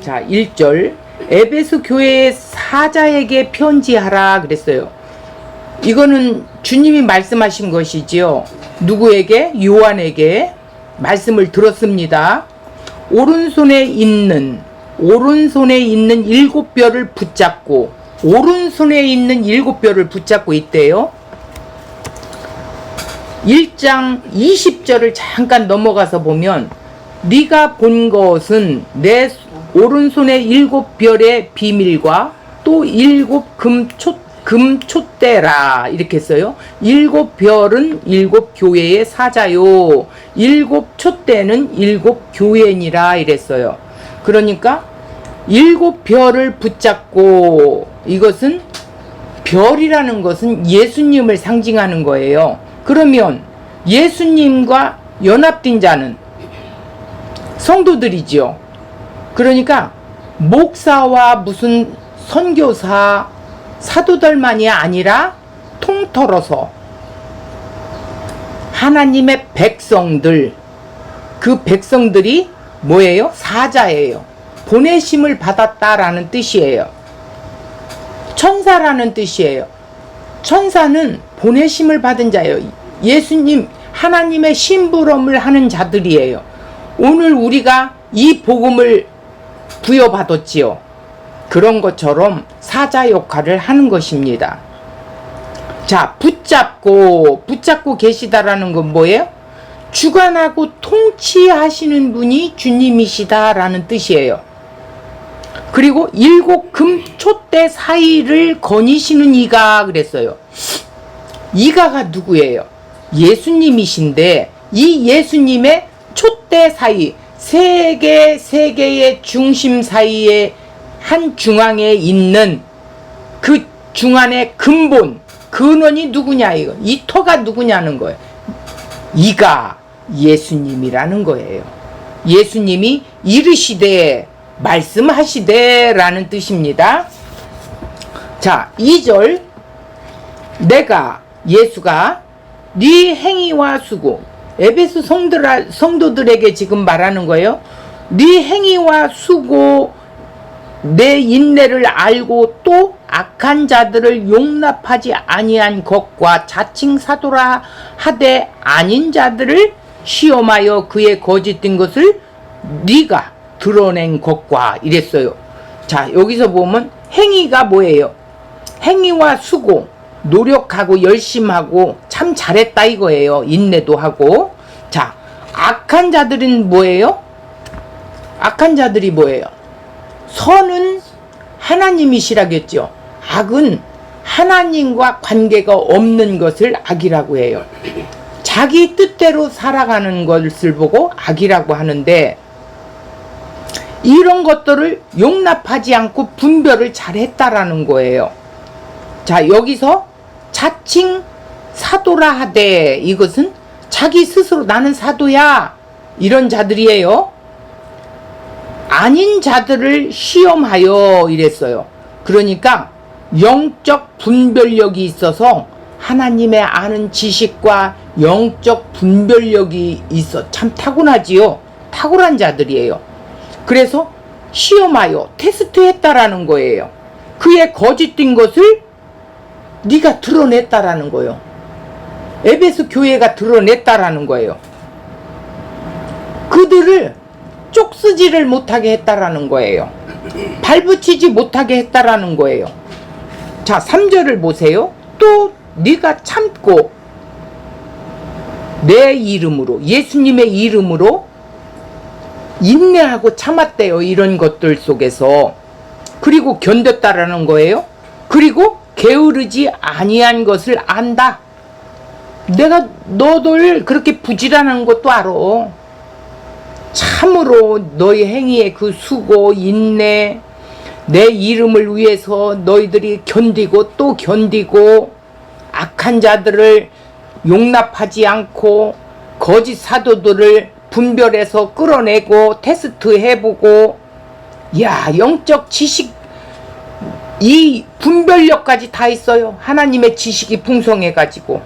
자, 1절. 에베소 교회 사자에게 편지하라 그랬어요. 이거는 주님이 말씀하신 것이지요. 누구에게? 요한에게 말씀을 들었습니다. 오른손에 있는 7뼈를 붙잡고, 오른손에 있는 7뼈를 붙잡고 있대요. 1장 20절을 잠깐 넘어가서 보면, 네가 본 것은 내 오른손의 7별의 비밀과 또 7 금촛대라 이렇게 써요. 7별은 7 교회의 사자요, 7 촛대는 7 교회니라 이랬어요. 그러니까 7별을 붙잡고, 이것은 별이라는 것은 예수님을 상징하는 거예요. 그러면 예수님과 연합된 자는 성도들이지요. 그러니까 목사와 무슨 선교사, 사도들만이 아니라 통틀어서 하나님의 백성들, 그 백성들이 뭐예요? 사자예요. 보내심을 받았다라는 뜻이에요. 천사라는 뜻이에요. 천사는 보내심을 받은 자예요. 예수님, 하나님의 심부름을 하는 자들이에요. 오늘 우리가 이 복음을 부여받았지요. 그런 것처럼 사자 역할을 하는 것입니다. 자, 붙잡고 계시다라는 건 뭐예요? 주관하고 통치하시는 분이 주님이시다라는 뜻이에요. 그리고 7 금촛대 사이를 거니시는 이가 그랬어요. 이가가 누구예요? 예수님이신데, 이 예수님의 촛대 사이, 세 개의 중심 사이에 한 중앙에 있는 그 중앙의 근본, 근원이 누구냐, 이거. 이 터가 누구냐는 거예요. 이가 예수님이라는 거예요. 예수님이 이르시되, 말씀하시되 라는 뜻입니다. 자, 2절. 내가, 예수가 네 행위와 수고, 에베소 성도들에게 지금 말하는 거예요. 네 행위와 수고, 내 인내를 알고 또 악한 자들을 용납하지 아니한 것과 자칭 사도라 하되 아닌 자들을 시험하여 그의 거짓된 것을 네가 드러낸 것과 이랬어요. 자, 여기서 보면 행위가 뭐예요? 행위와 수고, 노력하고 열심하고 참 잘했다 이거예요. 인내도 하고. 자, 악한 자들은 뭐예요? 악한 자들이 뭐예요? 선은 하나님이시라겠죠. 악은 하나님과 관계가 없는 것을 악이라고 해요. 자기 뜻대로 살아가는 것을 보고 악이라고 하는데, 이런 것들을 용납하지 않고 분별을 잘했다라는 거예요. 자, 여기서 자칭 사도라 하되, 이것은 자기 스스로 나는 사도야 이런 자들이에요. 아닌 자들을 시험하여 이랬어요. 그러니까 영적 분별력이 있어서 하나님의 아는 지식과 영적 분별력이 있어 참 타고나지요. 탁월한 자들이에요. 그래서 시험하여 테스트했다라는 거예요. 그의 거짓된 것을 네가 드러냈다라는 거예요. 에베소 교회가 드러냈다라는 거예요. 그들을 쪽쓰지를 못하게 했다라는 거예요. 발붙이지 못하게 했다라는 거예요. 자, 3절을 보세요. 또 네가 참고 내 이름으로, 예수님의 이름으로 인내하고 참았대요. 이런 것들 속에서. 그리고 견뎠다라는 거예요. 그리고 게으르지 아니한 것을 안다. 내가 너들 그렇게 부지런한 것도 알아. 참으로 너희 행위의 그 수고, 인내, 내 이름을 위해서 너희들이 견디고 또 견디고, 악한 자들을 용납하지 않고 거짓 사도들을 분별해서 끌어내고 테스트 해보고, 야, 영적 지식, 이 분별력까지 다 있어요. 하나님의 지식이 풍성해가지고.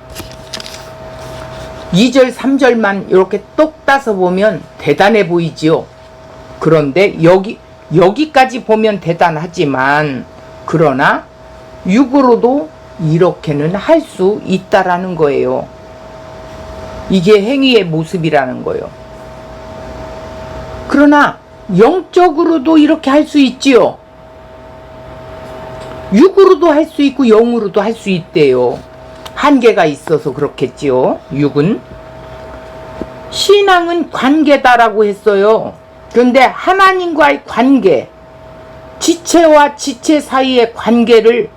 2절 3절만 이렇게 똑 따서 보면 대단해 보이지요. 그런데 여기 여기까지 보면 대단하지만 그러나 육으로도 이렇게는 할 수 있다라는 거예요. 이게 행위의 모습이라는 거예요. 그러나 영적으로도 이렇게 할 수 있지요. 육으로도 할 수 있고 영으로도 할 수 있대요. 한계가 있어서 그렇겠지요. 육은. 신앙은 관계다라고 했어요. 그런데 하나님과의 관계, 지체와 지체 사이의 관계를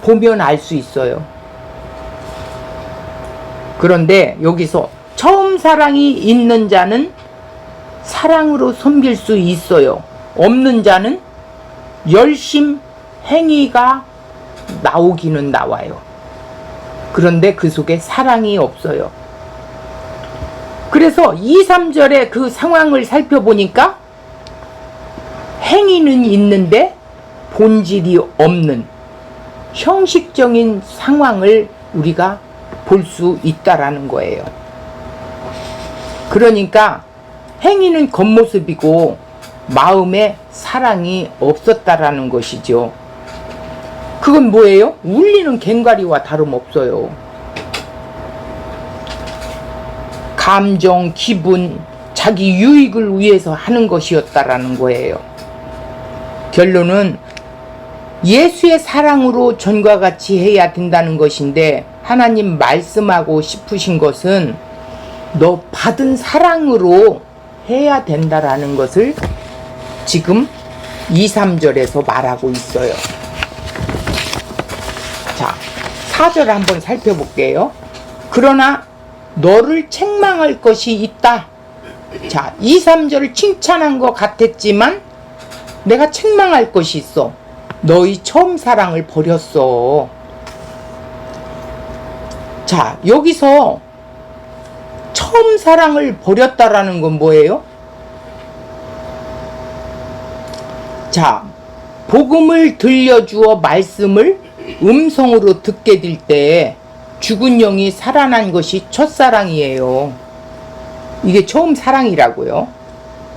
보면 알 수 있어요. 그런데 여기서 처음 사랑이 있는 자는 사랑으로 섬길 수 있어요. 없는 자는 열심 행위가 나오기는 나와요. 그런데 그 속에 사랑이 없어요. 그래서 2, 3절의 그 상황을 살펴보니까 행위는 있는데 본질이 없는 형식적인 상황을 우리가 볼 수 있다라는 거예요. 그러니까 행위는 겉모습이고 마음에 사랑이 없었다라는 것이죠. 그건 뭐예요? 울리는 갱가리와 다름없어요. 감정, 기분, 자기 유익을 위해서 하는 것이었다라는 거예요. 결론은 예수의 사랑으로 전과 같이 해야 된다는 것인데 하나님 말씀하고 싶으신 것은 너 받은 사랑으로 해야 된다라는 것을 지금 2, 3절에서 말하고 있어요. 자, 4절 한번 살펴볼게요. 그러나 너를 책망할 것이 있다. 자, 2, 3절을 칭찬한 것 같았지만 내가 책망할 것이 있어. 너희 처음 사랑을 버렸어. 자, 여기서 처음 사랑을 버렸다라는 건 뭐예요? 자, 복음을 들려주어 말씀을 음성으로 듣게 될 때 죽은 영이 살아난 것이 첫사랑이에요. 이게 처음 사랑이라고요.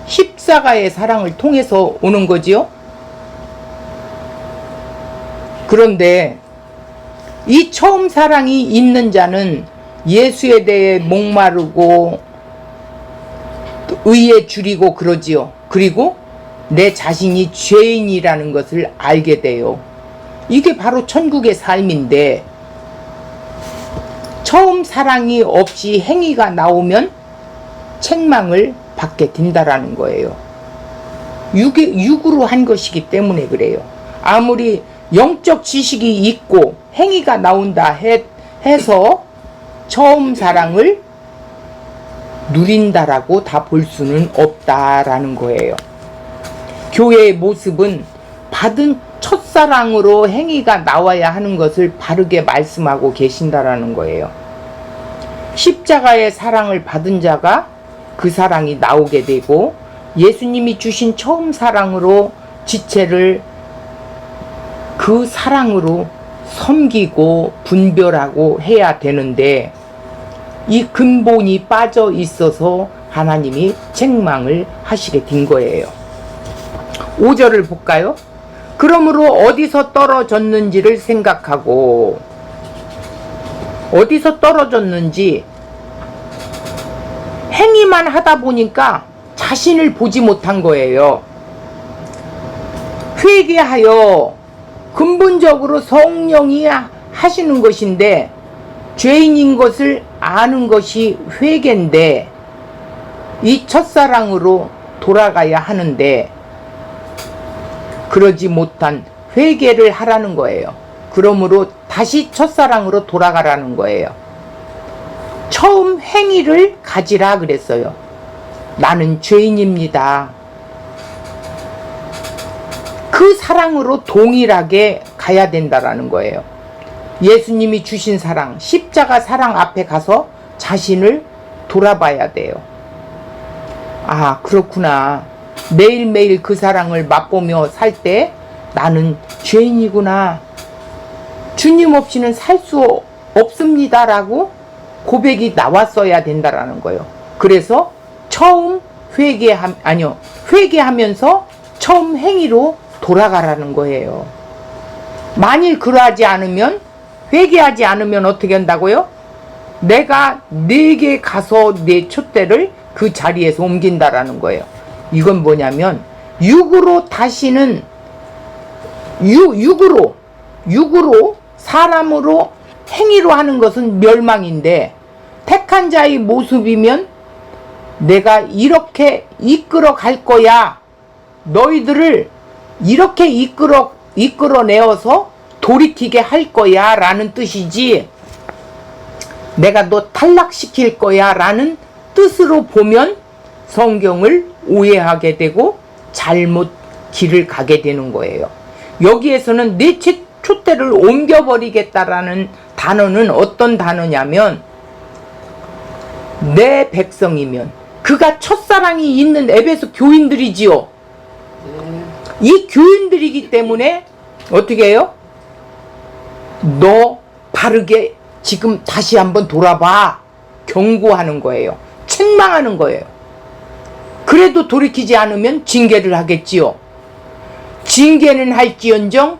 십자가의 사랑을 통해서 오는 거지요. 그런데 이 처음 사랑이 있는 자는 예수에 대해 목마르고 의에 줄이고 그러지요. 그리고 내 자신이 죄인이라는 것을 알게 돼요. 이게 바로 천국의 삶인데 처음 사랑이 없이 행위가 나오면 책망을 받게 된다라는 거예요. 육으로 한 것이기 때문에 그래요. 아무리 영적 지식이 있고 행위가 나온다 해서 처음 사랑을 누린다라고 다 볼 수는 없다라는 거예요. 교회의 모습은 받은 첫사랑으로 행위가 나와야 하는 것을 바르게 말씀하고 계신다라는 거예요. 십자가의 사랑을 받은 자가 그 사랑이 나오게 되고 예수님이 주신 처음 사랑으로 지체를 그 사랑으로 섬기고 분별하고 해야 되는데 이 근본이 빠져 있어서 하나님이 책망을 하시게 된 거예요. 5절을 볼까요? 그러므로 어디서 떨어졌는지를 생각하고 어디서 떨어졌는지 행위만 하다 보니까 자신을 보지 못한 거예요. 회개하여 근본적으로 성령이 하시는 것인데 죄인인 것을 아는 것이 회개인데 이 첫사랑으로 돌아가야 하는데 그러지 못한 회개를 하라는 거예요. 그러므로 다시 첫사랑으로 돌아가라는 거예요. 처음 행위를 가지라 그랬어요. 나는 죄인입니다. 그 사랑으로 동일하게 가야 된다라는 거예요. 예수님이 주신 사랑, 십자가 사랑 앞에 가서 자신을 돌아봐야 돼요. 아, 그렇구나. 매일매일 그 사랑을 맛보며 살 때 나는 죄인이구나. 주님 없이는 살 수 없습니다라고 고백이 나왔어야 된다라는 거예요. 그래서 처음 회개하면서 처음 행위로 돌아가라는 거예요. 만일 그러하지 않으면, 회개하지 않으면 어떻게 한다고요? 내가 네게 가서 내 촛대를 그 자리에서 옮긴다라는 거예요. 이건 뭐냐면 육으로 다시는 육으로 사람으로 행위로 하는 것은 멸망인데, 택한 자의 모습이면 내가 이렇게 이끌어 갈 거야, 너희들을 이렇게 이끌어내어서 돌이키게 할 거야 라는 뜻이지, 내가 너 탈락시킬 거야 라는 뜻으로 보면 성경을 오해하게 되고 잘못 길을 가게 되는 거예요. 여기에서는 내 촛대를 옮겨버리겠다라는 단어는 어떤 단어냐면, 내 백성이면, 그가 첫사랑이 있는 에베소 교인들이지요. 이 교인들이기 때문에 어떻게 해요? 너 바르게 지금 다시 한번 돌아봐, 경고하는 거예요. 책망하는 거예요. 그래도 돌이키지 않으면 징계를 하겠지요. 징계는 할지언정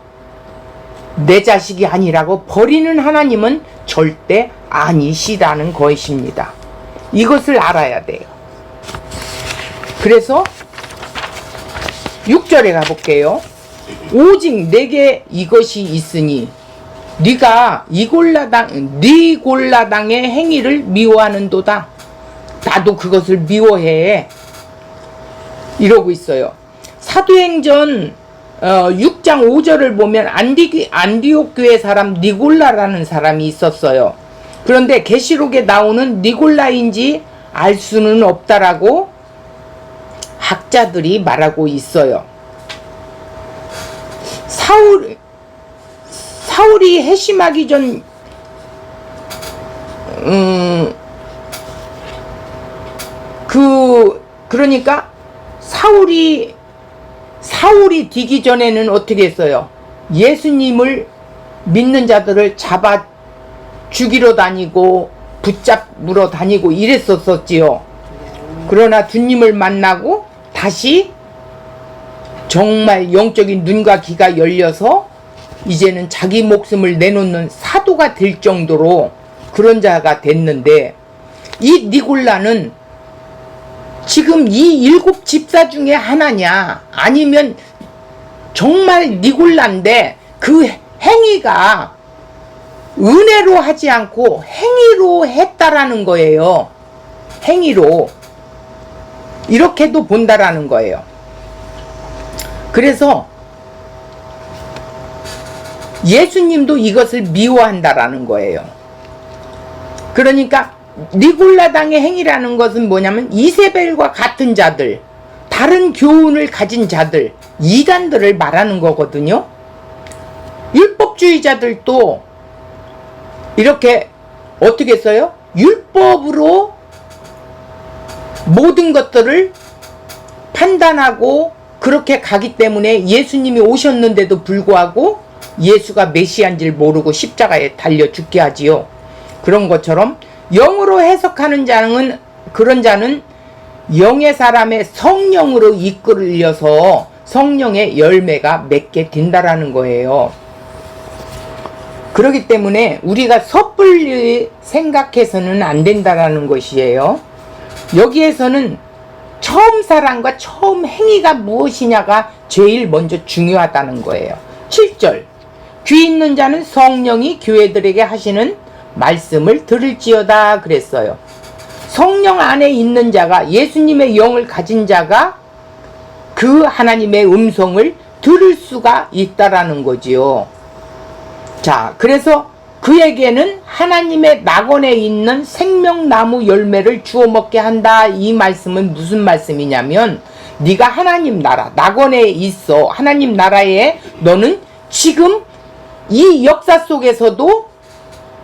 내 자식이 아니라고 버리는 하나님은 절대 아니시라는 것입니다. 이것을 알아야 돼요. 그래서 6절에 가볼게요. 오직 내게 이것이 있으니 네가 네 골라당의 행위를 미워하는도다. 나도 그것을 미워해. 이러고 있어요. 사도행전 6장 5절을 보면 안디옥 교회 사람 니골라라는 사람이 있었어요. 그런데 계시록에 나오는 니골라인지 알 수는 없다라고 학자들이 말하고 있어요. 사울이 회심하기 전 그러니까 사울이 되기 전에는 어떻게 했어요? 예수님을 믿는 자들을 잡아 죽이러 다니고 붙잡으러 다니고 이랬었지요. 그러나 주님을 만나고 다시 정말 영적인 눈과 귀가 열려서 이제는 자기 목숨을 내놓는 사도가 될 정도로 그런 자가 됐는데, 이 니골라는 지금 이 7 집사 중에 하나냐, 아니면 정말 니골라인데 그 행위가 은혜로 하지 않고 행위로 했다라는 거예요. 행위로. 이렇게도 본다라는 거예요. 그래서 예수님도 이것을 미워한다라는 거예요. 그러니까 니골라당의 행위라는 것은 뭐냐면 이세벨과 같은 자들, 다른 교훈을 가진 자들, 이단들을 말하는 거거든요. 율법주의자들도 이렇게 어떻게 써요? 율법으로 모든 것들을 판단하고 그렇게 가기 때문에 예수님이 오셨는데도 불구하고 예수가 메시아인지를 모르고 십자가에 달려 죽게 하지요. 그런 것처럼 영으로 해석하는 자는, 그런 자는 영의 사람의 성령으로 이끌려서 성령의 열매가 맺게 된다라는 거예요. 그렇기 때문에 우리가 섣불리 생각해서는 안 된다라는 것이에요. 여기에서는 처음 사랑과 처음 행위가 무엇이냐가 제일 먼저 중요하다는 거예요. 7절, 귀 있는 자는 성령이 교회들에게 하시는 말씀을 들을지어다 그랬어요. 성령 안에 있는 자가, 예수님의 영을 가진 자가 그 하나님의 음성을 들을 수가 있다라는 거지요. 자, 그래서 그에게는 하나님의 낙원에 있는 생명나무 열매를 주워 먹게 한다. 이 말씀은 무슨 말씀이냐면, 네가 하나님 나라, 낙원에 있어. 하나님 나라에 너는 지금 이 역사 속에서도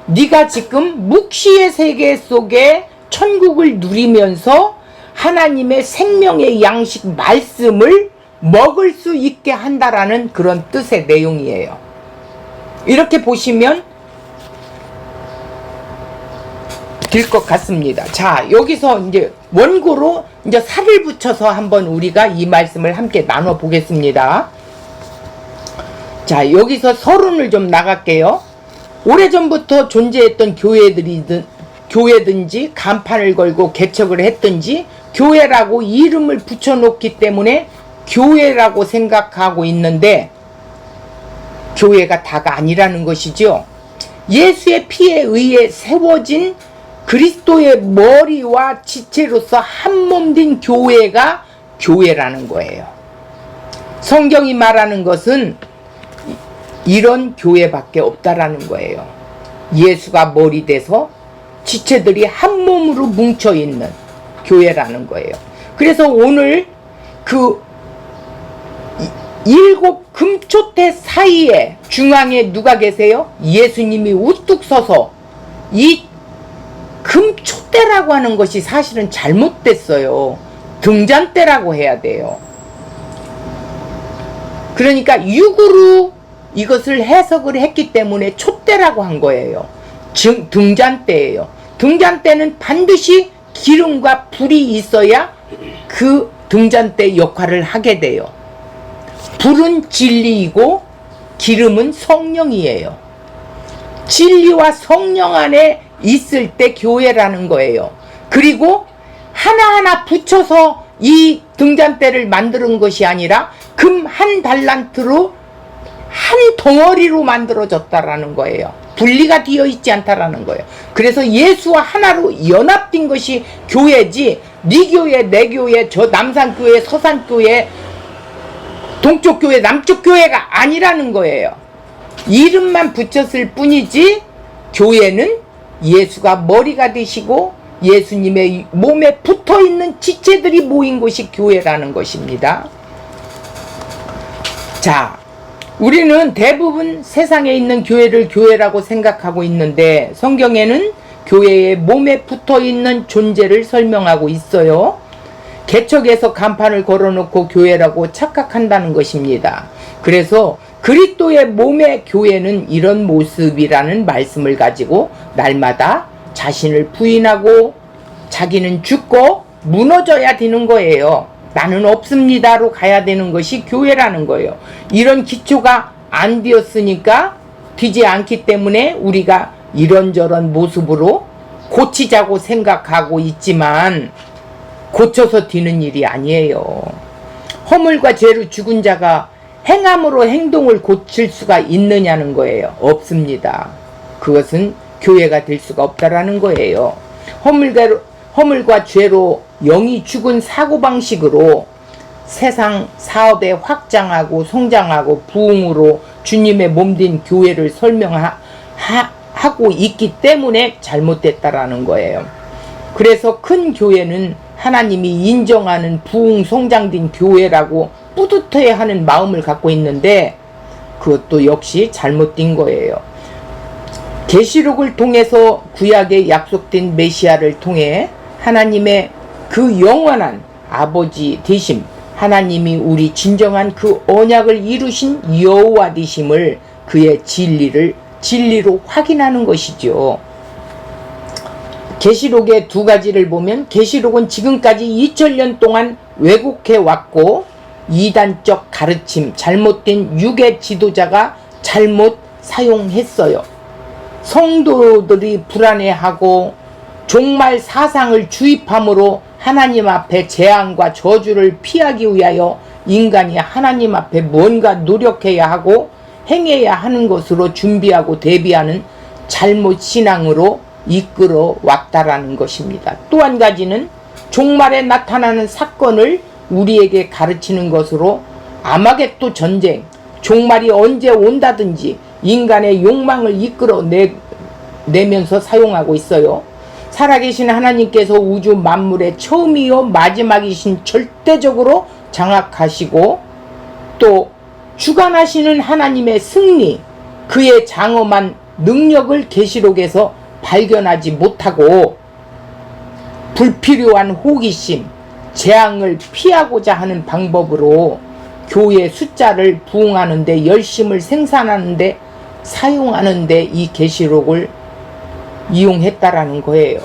네가 지금 묵시의 세계 속에 천국을 누리면서 하나님의 생명의 양식 말씀을 먹을 수 있게 한다라는 그런 뜻의 내용이에요. 이렇게 보시면 될 것 같습니다. 자, 여기서 이제 원고로 이제 살을 붙여서 한번 우리가 이 말씀을 함께 나눠 보겠습니다. 자, 여기서 서론을 좀 나갈게요. 오래전부터 존재했던 교회든지 간판을 걸고 개척을 했든지 교회라고 이름을 붙여놓기 때문에 교회라고 생각하고 있는데 교회가 다가 아니라는 것이죠. 예수의 피에 의해 세워진 그리스도의 머리와 지체로서 한몸 된 교회가 교회라는 거예요. 성경이 말하는 것은 이런 교회밖에 없다라는 거예요. 예수가 머리 돼서 지체들이 한 몸으로 뭉쳐 있는 교회라는 거예요. 그래서 오늘 그 7 금초대 사이에 중앙에 누가 계세요? 예수님이 우뚝 서서 이 금초대라고 하는 것이 사실은 잘못됐어요. 등잔대라고 해야 돼요. 그러니까 육으로 이것을 해석을 했기 때문에 촛대라고 한 거예요. 등잔대예요. 등잔대는 반드시 기름과 불이 있어야 그 등잔대 역할을 하게 돼요. 불은 진리이고 기름은 성령이에요. 진리와 성령 안에 있을 때 교회라는 거예요. 그리고 하나하나 붙여서 이 등잔대를 만드는 것이 아니라 금 한 달란트로 한 덩어리로 만들어졌다라는 거예요. 분리가 되어 있지 않다라는 거예요. 그래서 예수와 하나로 연합된 것이 교회지, 네 교회, 내 교회, 저 남산교회, 서산교회, 동쪽교회, 남쪽교회가 아니라는 거예요. 이름만 붙였을 뿐이지 교회는 예수가 머리가 되시고 예수님의 몸에 붙어있는 지체들이 모인 곳이 교회라는 것입니다. 자, 우리는 대부분 세상에 있는 교회를 교회라고 생각하고 있는데 성경에는 교회의 몸에 붙어있는 존재를 설명하고 있어요. 개척에서 간판을 걸어놓고 교회라고 착각한다는 것입니다. 그래서 그리스도의 몸의 교회는 이런 모습이라는 말씀을 가지고 날마다 자신을 부인하고 자기는 죽고 무너져야 되는 거예요. 나는 없습니다로 가야 되는 것이 교회라는 거예요. 이런 기초가 안 되었으니까 되지 않기 때문에 우리가 이런저런 모습으로 고치자고 생각하고 있지만 고쳐서 되는 일이 아니에요. 허물과 죄로 죽은 자가 행함으로 행동을 고칠 수가 있느냐는 거예요. 없습니다. 그것은 교회가 될 수가 없다라는 거예요. 허물과 죄로 영이 죽은 사고방식으로 세상 사업에 확장하고 성장하고 부흥으로 주님의 몸된 교회를 설명하고 있기 때문에 잘못됐다라는 거예요. 그래서 큰 교회는 하나님이 인정하는 부흥 성장된 교회라고 뿌듯해하는 마음을 갖고 있는데 그것도 역시 잘못된 거예요. 계시록을 통해서 구약에 약속된 메시아를 통해 하나님의 그 영원한 아버지 되심, 하나님이 우리 진정한 그 언약을 이루신 여호와 되심을 그의 진리로 확인하는 것이죠. 계시록의 두 가지를 보면 계시록은 지금까지 2000년 동안 왜곡해 왔고 이단적 가르침, 잘못된 유괴 지도자가 잘못 사용했어요. 성도들이 불안해하고 종말 사상을 주입함으로 하나님 앞에 재앙과 저주를 피하기 위하여 인간이 하나님 앞에 뭔가 노력해야 하고 행해야 하는 것으로 준비하고 대비하는 잘못 신앙으로 이끌어 왔다라는 것입니다. 또 한 가지는 종말에 나타나는 사건을 우리에게 가르치는 것으로 아마겟도 전쟁, 종말이 언제 온다든지 인간의 욕망을 이끌어 내면서 사용하고 있어요. 살아계신 하나님께서 우주 만물의 처음이요 마지막이신 절대적으로 장악하시고 또 주관하시는 하나님의 승리, 그의 장엄한 능력을 계시록에서 발견하지 못하고 불필요한 호기심, 재앙을 피하고자 하는 방법으로 교회 숫자를 부흥하는데 열심을 생산하는데 사용하는데 이 계시록을 이용했다라는 거예요.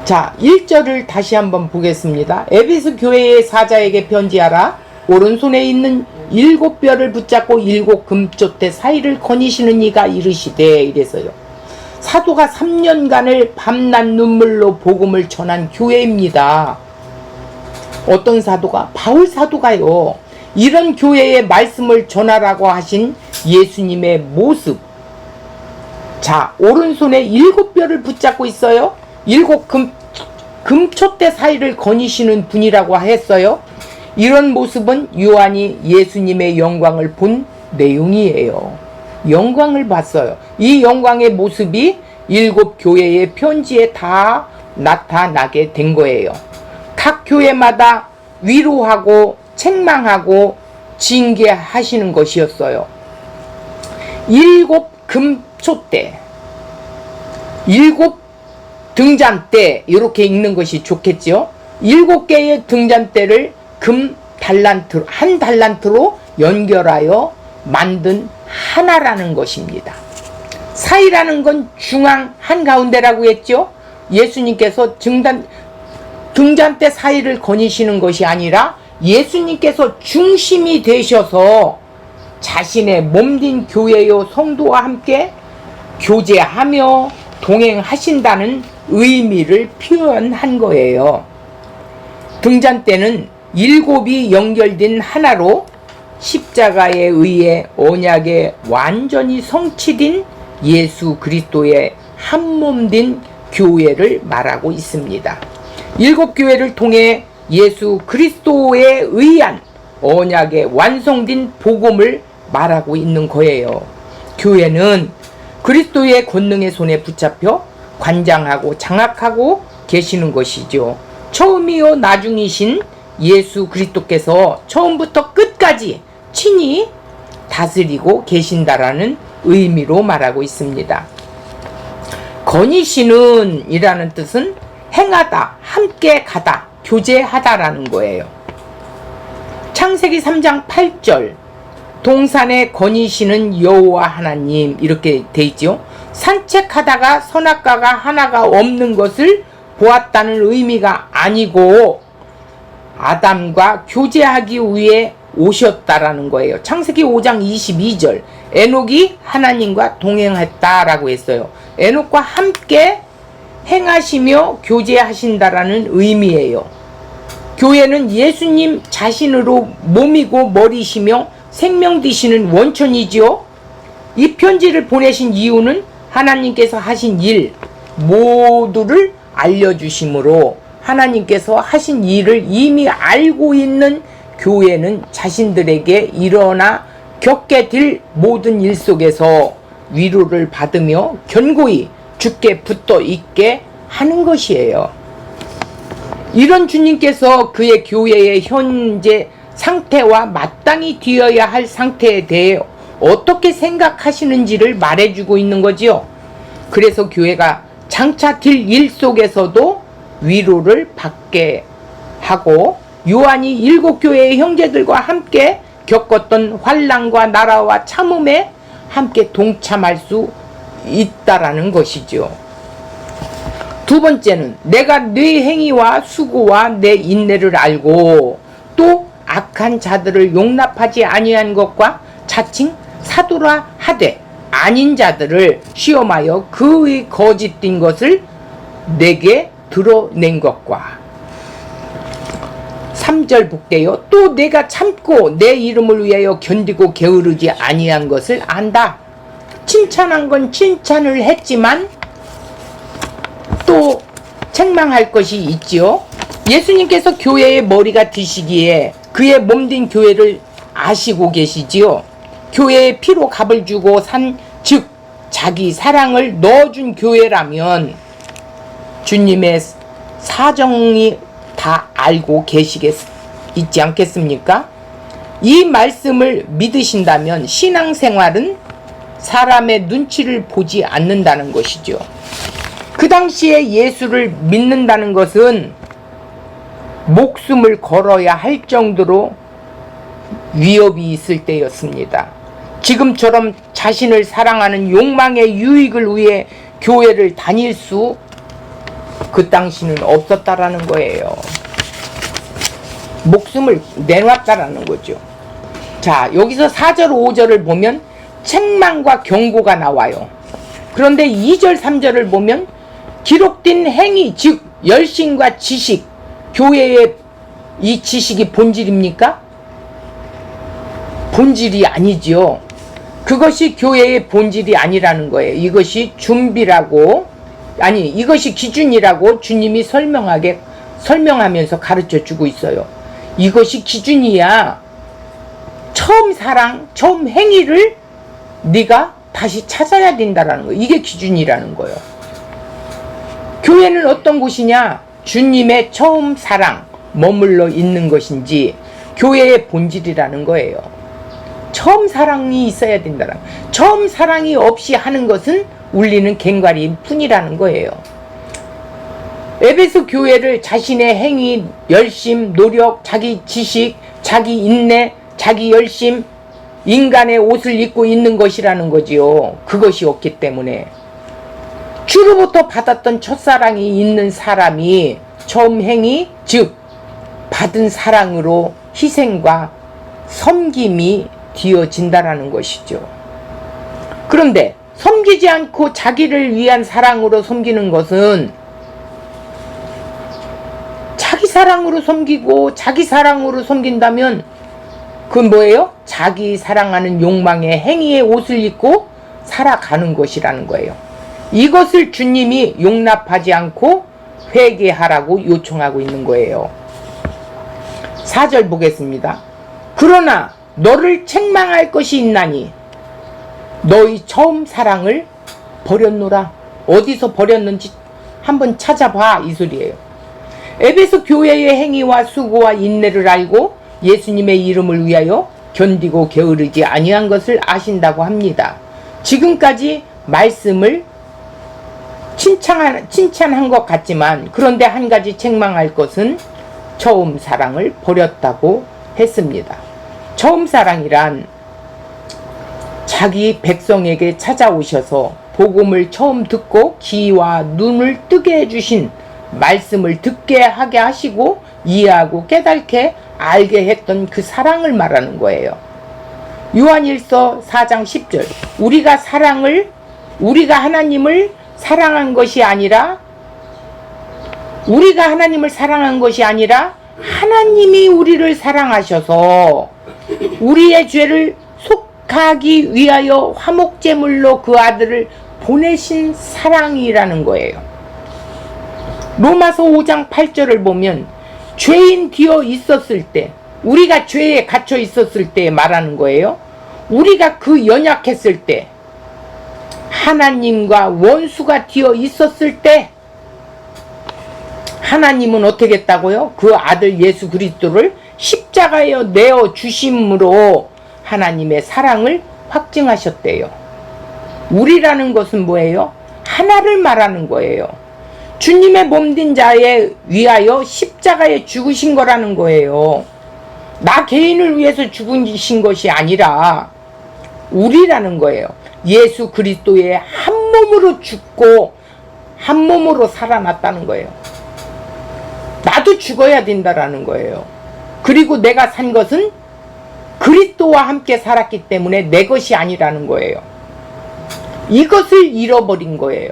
자, 1절을 다시 한번 보겠습니다. 에베소 교회의 사자에게 편지하라. 오른손에 있는 7뼈를 붙잡고 7 금촛대 사이를 거니시는 이가 이르시되, 이래서요. 사도가 3년간을 밤낮 눈물로 복음을 전한 교회입니다. 어떤 사도가? 바울 사도가요. 이런 교회의 말씀을 전하라고 하신 예수님의 모습. 자, 오른손에 7뼈를 붙잡고 있어요. 7 금촛대 사이를 거니시는 분이라고 했어요. 이런 모습은 요한이 예수님의 영광을 본 내용이에요. 영광을 봤어요. 이 영광의 모습이 7 교회의 편지에 다 나타나게 된 거예요. 각 교회마다 위로하고 책망하고 징계하시는 것이었어요. 7 금촛대, 7 등잔대, 이렇게 읽는 것이 좋겠죠. 7개의 등잔대를 금 달란트, 한 달란트로 연결하여 만든 하나라는 것입니다. 사이라는 건 중앙 한가운데라고 했죠. 예수님께서 등잔대 사이를 거니시는 것이 아니라 예수님께서 중심이 되셔서 자신의 몸된 교회요 성도와 함께 교제하며 동행하신다는 의미를 표현한 거예요. 등잔대는 7이 연결된 하나로 십자가에 의해 언약에 완전히 성취된 예수 그리스도의 한몸된 교회를 말하고 있습니다. 7 교회를 통해 예수 그리스도에 의한 언약에 완성된 복음을 말하고 있는 거예요. 교회는 그리스도의 권능의 손에 붙잡혀 관장하고 장악하고 계시는 것이죠. 처음이요 나중이신 예수 그리스도께서 처음부터 끝까지 친히 다스리고 계신다라는 의미로 말하고 있습니다. 거니시는 이라는 뜻은 행하다, 함께 가다, 교제하다라는 거예요. 창세기 3장 8절 동산에 거니시는 여호와 하나님, 이렇게 돼 있죠. 산책하다가 선악과가 하나가 없는 것을 보았다는 의미가 아니고 아담과 교제하기 위해 오셨다라는 거예요. 창세기 5장 22절 에녹이 하나님과 동행했다라고 했어요. 에녹과 함께 행하시며 교제하신다라는 의미예요. 교회는 예수님 자신으로 몸이고 머리시며 생명 되시는 원천이지요. 이 편지를 보내신 이유는 하나님께서 하신 일 모두를 알려주심으로 하나님께서 하신 일을 이미 알고 있는 교회는 자신들에게 일어나 겪게 될 모든 일 속에서 위로를 받으며 견고히 주께 붙어 있게 하는 것이에요. 이런 주님께서 그의 교회의 현재 상태와 마땅히 되어야 할 상태에 대해 어떻게 생각하시는지를 말해주고 있는 거지요. 그래서 교회가 장차 될 일 속에서도 위로를 받게 하고 요한이 7 교회의 형제들과 함께 겪었던 환난과 나라와 참음에 함께 동참할 수 있다라는 것이죠. 두 번째는 내가 네 행위와 수고와 내 인내를 알고 또 악한 자들을 용납하지 아니한 것과 자칭 사도라 하되 아닌 자들을 시험하여 그의 거짓된 것을 내게 드러낸 것과 3절 볼게요. 또 내가 참고 내 이름을 위하여 견디고 게으르지 아니한 것을 안다. 칭찬한 건 칭찬을 했지만 또 책망할 것이 있지요. 예수님께서 교회의 머리가 되시기에 그의 몸된 교회를 아시고 계시지요. 교회의 피로 값을 주고 산 즉 자기 사랑을 넣어준 교회라면 주님의 사정이 다 알고 있지 않겠습니까? 이 말씀을 믿으신다면 신앙생활은 사람의 눈치를 보지 않는다는 것이죠. 그 당시에 예수를 믿는다는 것은 목숨을 걸어야 할 정도로 위협이 있을 때였습니다. 지금처럼 자신을 사랑하는 욕망의 유익을 위해 교회를 다닐 수 그 당시는 없었다라는 거예요. 목숨을 내놨다라는 거죠. 자, 여기서 4절 5절을 보면 책망과 경고가 나와요. 그런데 2절 3절을 보면 기록된 행위, 즉 열심과 지식, 교회의 이 지식이 본질입니까? 본질이 아니지요. 그것이 교회의 본질이 아니라는 거예요. 이것이 준비라고, 아니 이것이 기준이라고 주님이 설명하면서 가르쳐 주고 있어요. 이것이 기준이야. 처음 사랑, 처음 행위를 네가 다시 찾아야 된다라는 거예요. 이게 기준이라는 거예요. 교회는 어떤 곳이냐? 주님의 처음 사랑 머물러 있는 것인지 교회의 본질이라는 거예요. 처음 사랑이 있어야 된다는 거예요. 처음 사랑이 없이 하는 것은 울리는 갱과리일 뿐이라는 거예요. 에베소 교회를 자신의 행위, 열심, 노력, 자기 지식, 자기 인내, 자기 열심, 인간의 옷을 입고 있는 것이라는 거지요. 그것이 없기 때문에 주로부터 받았던 첫사랑이 있는 사람이 처음 행위, 즉 받은 사랑으로 희생과 섬김이 되어진다라는 것이죠. 그런데 섬기지 않고 자기를 위한 사랑으로 섬기는 것은 자기 사랑으로 섬기고 자기 사랑으로 섬긴다면 그건 뭐예요? 자기 사랑하는 욕망의 행위의 옷을 입고 살아가는 것이라는 거예요. 이것을 주님이 용납하지 않고 회개하라고 요청하고 있는 거예요. 4절 보겠습니다. 그러나 너를 책망할 것이 있나니 너희 처음 사랑을 버렸노라. 어디서 버렸는지 한번 찾아봐, 이 소리예요. 에베소 교회의 행위와 수고와 인내를 알고 예수님의 이름을 위하여 견디고 게으르지 아니한 것을 아신다고 합니다. 지금까지 말씀을 칭찬한 것 같지만 그런데 한 가지 책망할 것은 처음 사랑을 버렸다고 했습니다. 처음 사랑이란 자기 백성에게 찾아오셔서 복음을 처음 듣고 귀와 눈을 뜨게 해주신 말씀을 듣게 하게 하시고 이해하고 깨닫게 알게 했던 그 사랑을 말하는 거예요. 요한일서 4장 10절 우리가 하나님을 사랑한 것이 아니라 하나님이 우리를 사랑하셔서 우리의 죄를 속하기 위하여 화목제물로 그 아들을 보내신 사랑이라는 거예요. 로마서 5장 8절을 보면 죄인 되어 있었을 때, 우리가 죄에 갇혀 있었을 때 말하는 거예요. 우리가 그 연약했을 때, 하나님과 원수가 되어 있었을 때 하나님은 어떻게 했다고요? 그 아들 예수 그리스도를 십자가에 내어 주심으로 하나님의 사랑을 확증하셨대요. 우리라는 것은 뭐예요? 하나를 말하는 거예요. 주님의 몸된 자에 위하여 십자가에 죽으신 거라는 거예요. 나 개인을 위해서 죽으신 것이 아니라 우리라는 거예요. 예수 그리스도의 한 몸으로 죽고 한 몸으로 살아났다는 거예요. 나도 죽어야 된다라는 거예요. 그리고 내가 산 것은 그리스도와 함께 살았기 때문에 내 것이 아니라는 거예요. 이것을 잃어버린 거예요.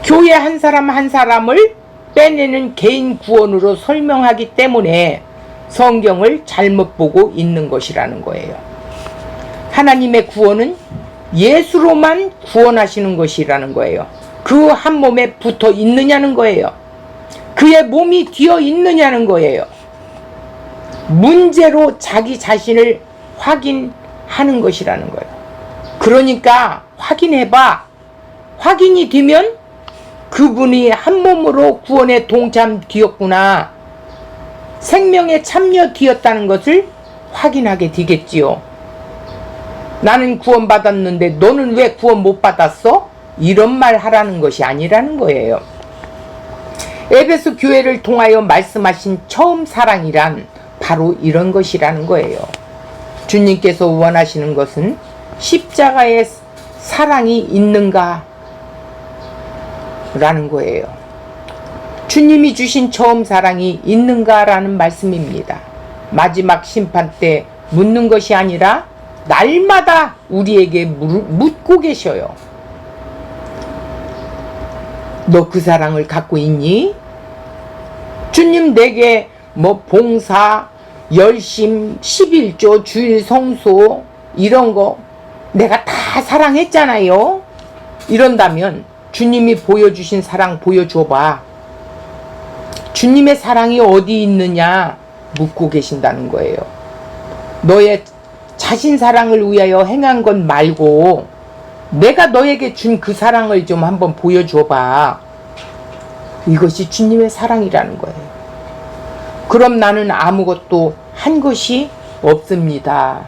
교회 한 사람 한 사람을 빼내는 개인 구원으로 설명하기 때문에 성경을 잘못 보고 있는 것이라는 거예요. 하나님의 구원은 예수로만 구원하시는 것이라는 거예요. 그 한 몸에 붙어 있느냐는 거예요. 그의 몸이 되어 있느냐는 거예요. 문제로 자기 자신을 확인하는 것이라는 거예요. 그러니까 확인해봐. 확인이 되면 그분이 한 몸으로 구원에 동참되었구나, 생명에 참여되었다는 것을 확인하게 되겠지요. 나는 구원받았는데 너는 왜 구원 못 받았어? 이런 말 하라는 것이 아니라는 거예요. 에베소 교회를 통하여 말씀하신 처음 사랑이란 바로 이런 것이라는 거예요. 주님께서 원하시는 것은 십자가의 사랑이 있는가? 라는 거예요. 주님이 주신 처음 사랑이 있는가라는 말씀입니다. 마지막 심판 때 묻는 것이 아니라 날마다 우리에게 묻고 계셔요. 너 그 사랑을 갖고 있니? 주님 내게 봉사, 열심, 11조, 주일 성소 이런 거 내가 다 사랑했잖아요. 이런다면 주님이 보여주신 사랑 보여줘봐. 주님의 사랑이 어디 있느냐 묻고 계신다는 거예요. 너의 자신 사랑을 위하여 행한 것 말고 내가 너에게 준 그 사랑을 좀 한번 보여줘봐. 이것이 주님의 사랑이라는 거예요. 그럼 나는 아무것도 한 것이 없습니다.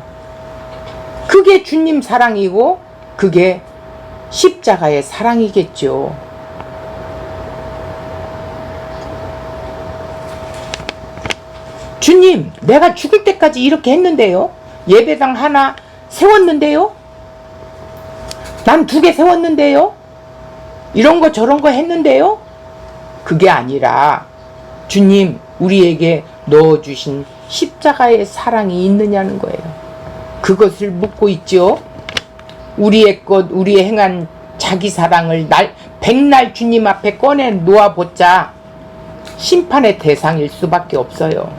그게 주님 사랑이고 그게 십자가의 사랑이겠죠. 주님, 내가 죽을 때까지 이렇게 했는데요. 예배당 하나 세웠는데요. 난 2개 세웠는데요. 이런 거 저런 거 했는데요. 그게 아니라 주님 우리에게 넣어주신 십자가의 사랑이 있느냐는 거예요. 그것을 묻고 있죠. 우리의 것, 우리의 행한 자기 사랑을 백날 주님 앞에 꺼내 놓아보자 심판의 대상일 수밖에 없어요.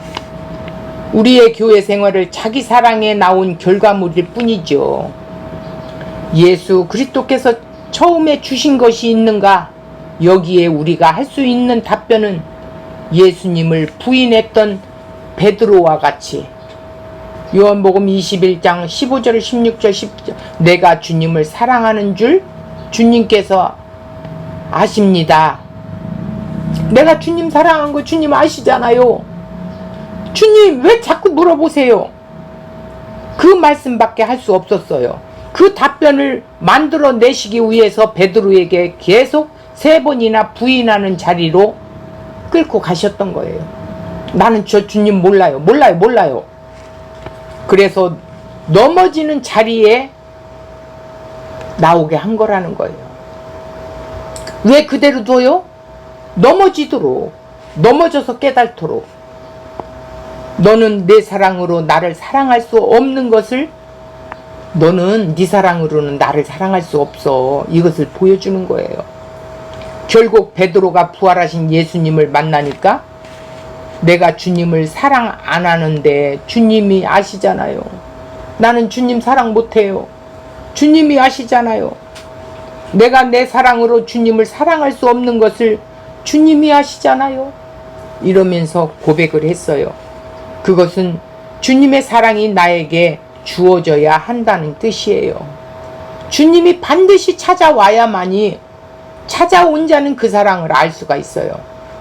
우리의 교회 생활을 자기 사랑에 나온 결과물일 뿐이죠. 예수 그리스도께서 처음에 주신 것이 있는가? 여기에 우리가 할 수 있는 답변은 예수님을 부인했던 베드로와 같이 요한복음 21장 15절 16절 10절 내가 주님을 사랑하는 줄 주님께서 아십니다. 내가 주님 사랑한 거 주님 아시잖아요. 주님 왜 자꾸 물어보세요? 그 말씀밖에 할 수 없었어요. 그 답변을 만들어내시기 위해서 베드로에게 계속 3번이나 부인하는 자리로 끌고 가셨던 거예요. 나는 저 주님 몰라요. 그래서 넘어지는 자리에 나오게 한 거라는 거예요. 왜 그대로 둬요? 넘어지도록, 넘어져서 깨닫도록. 너는 내 사랑으로 나를 사랑할 수 없는 것을 너는 네 사랑으로는 나를 사랑할 수 없어. 이것을 보여주는 거예요. 결국 베드로가 부활하신 예수님을 만나니까 내가 주님을 사랑 안 하는데 주님이 아시잖아요. 나는 주님 사랑 못해요. 주님이 아시잖아요. 내가 내 사랑으로 주님을 사랑할 수 없는 것을 주님이 아시잖아요. 이러면서 고백을 했어요. 그것은 주님의 사랑이 나에게 주어져야 한다는 뜻이에요. 주님이 반드시 찾아와야만이 찾아온 자는 그 사랑을 알 수가 있어요.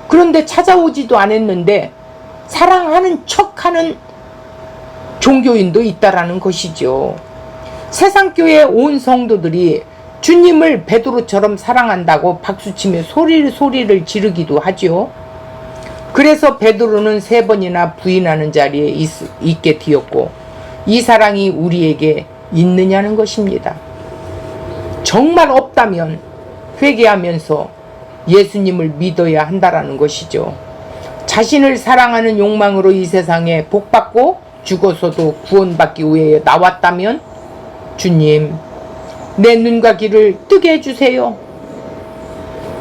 그런데 찾아오지도 않았는데 사랑하는 척하는 종교인도 있다라는 것이죠. 세상교회 온 성도들이 주님을 베드로처럼 사랑한다고 박수치며 소리를 지르기도 하죠. 그래서 베드로는 3번이나 부인하는 자리에 있게 되었고 이 사랑이 우리에게 있느냐는 것입니다. 정말 없다면 회개하면서 예수님을 믿어야 한다라는 것이죠. 자신을 사랑하는 욕망으로 이 세상에 복받고 죽어서도 구원받기 위해 나왔다면 주님 내 눈과 귀를 뜨게 해주세요.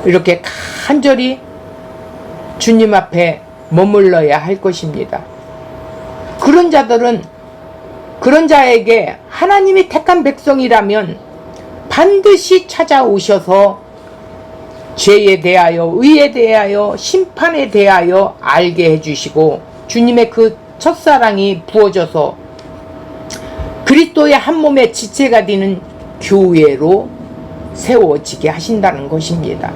이렇게 간절히 주님 앞에 머물러야 할 것입니다. 그런 자에게 하나님이 택한 백성이라면 반드시 찾아오셔서 죄에 대하여 의에 대하여 심판에 대하여 알게 해주시고 주님의 그 첫사랑이 부어져서 그리스도의 한 몸의 지체가 되는 교회로 세워지게 하신다는 것입니다.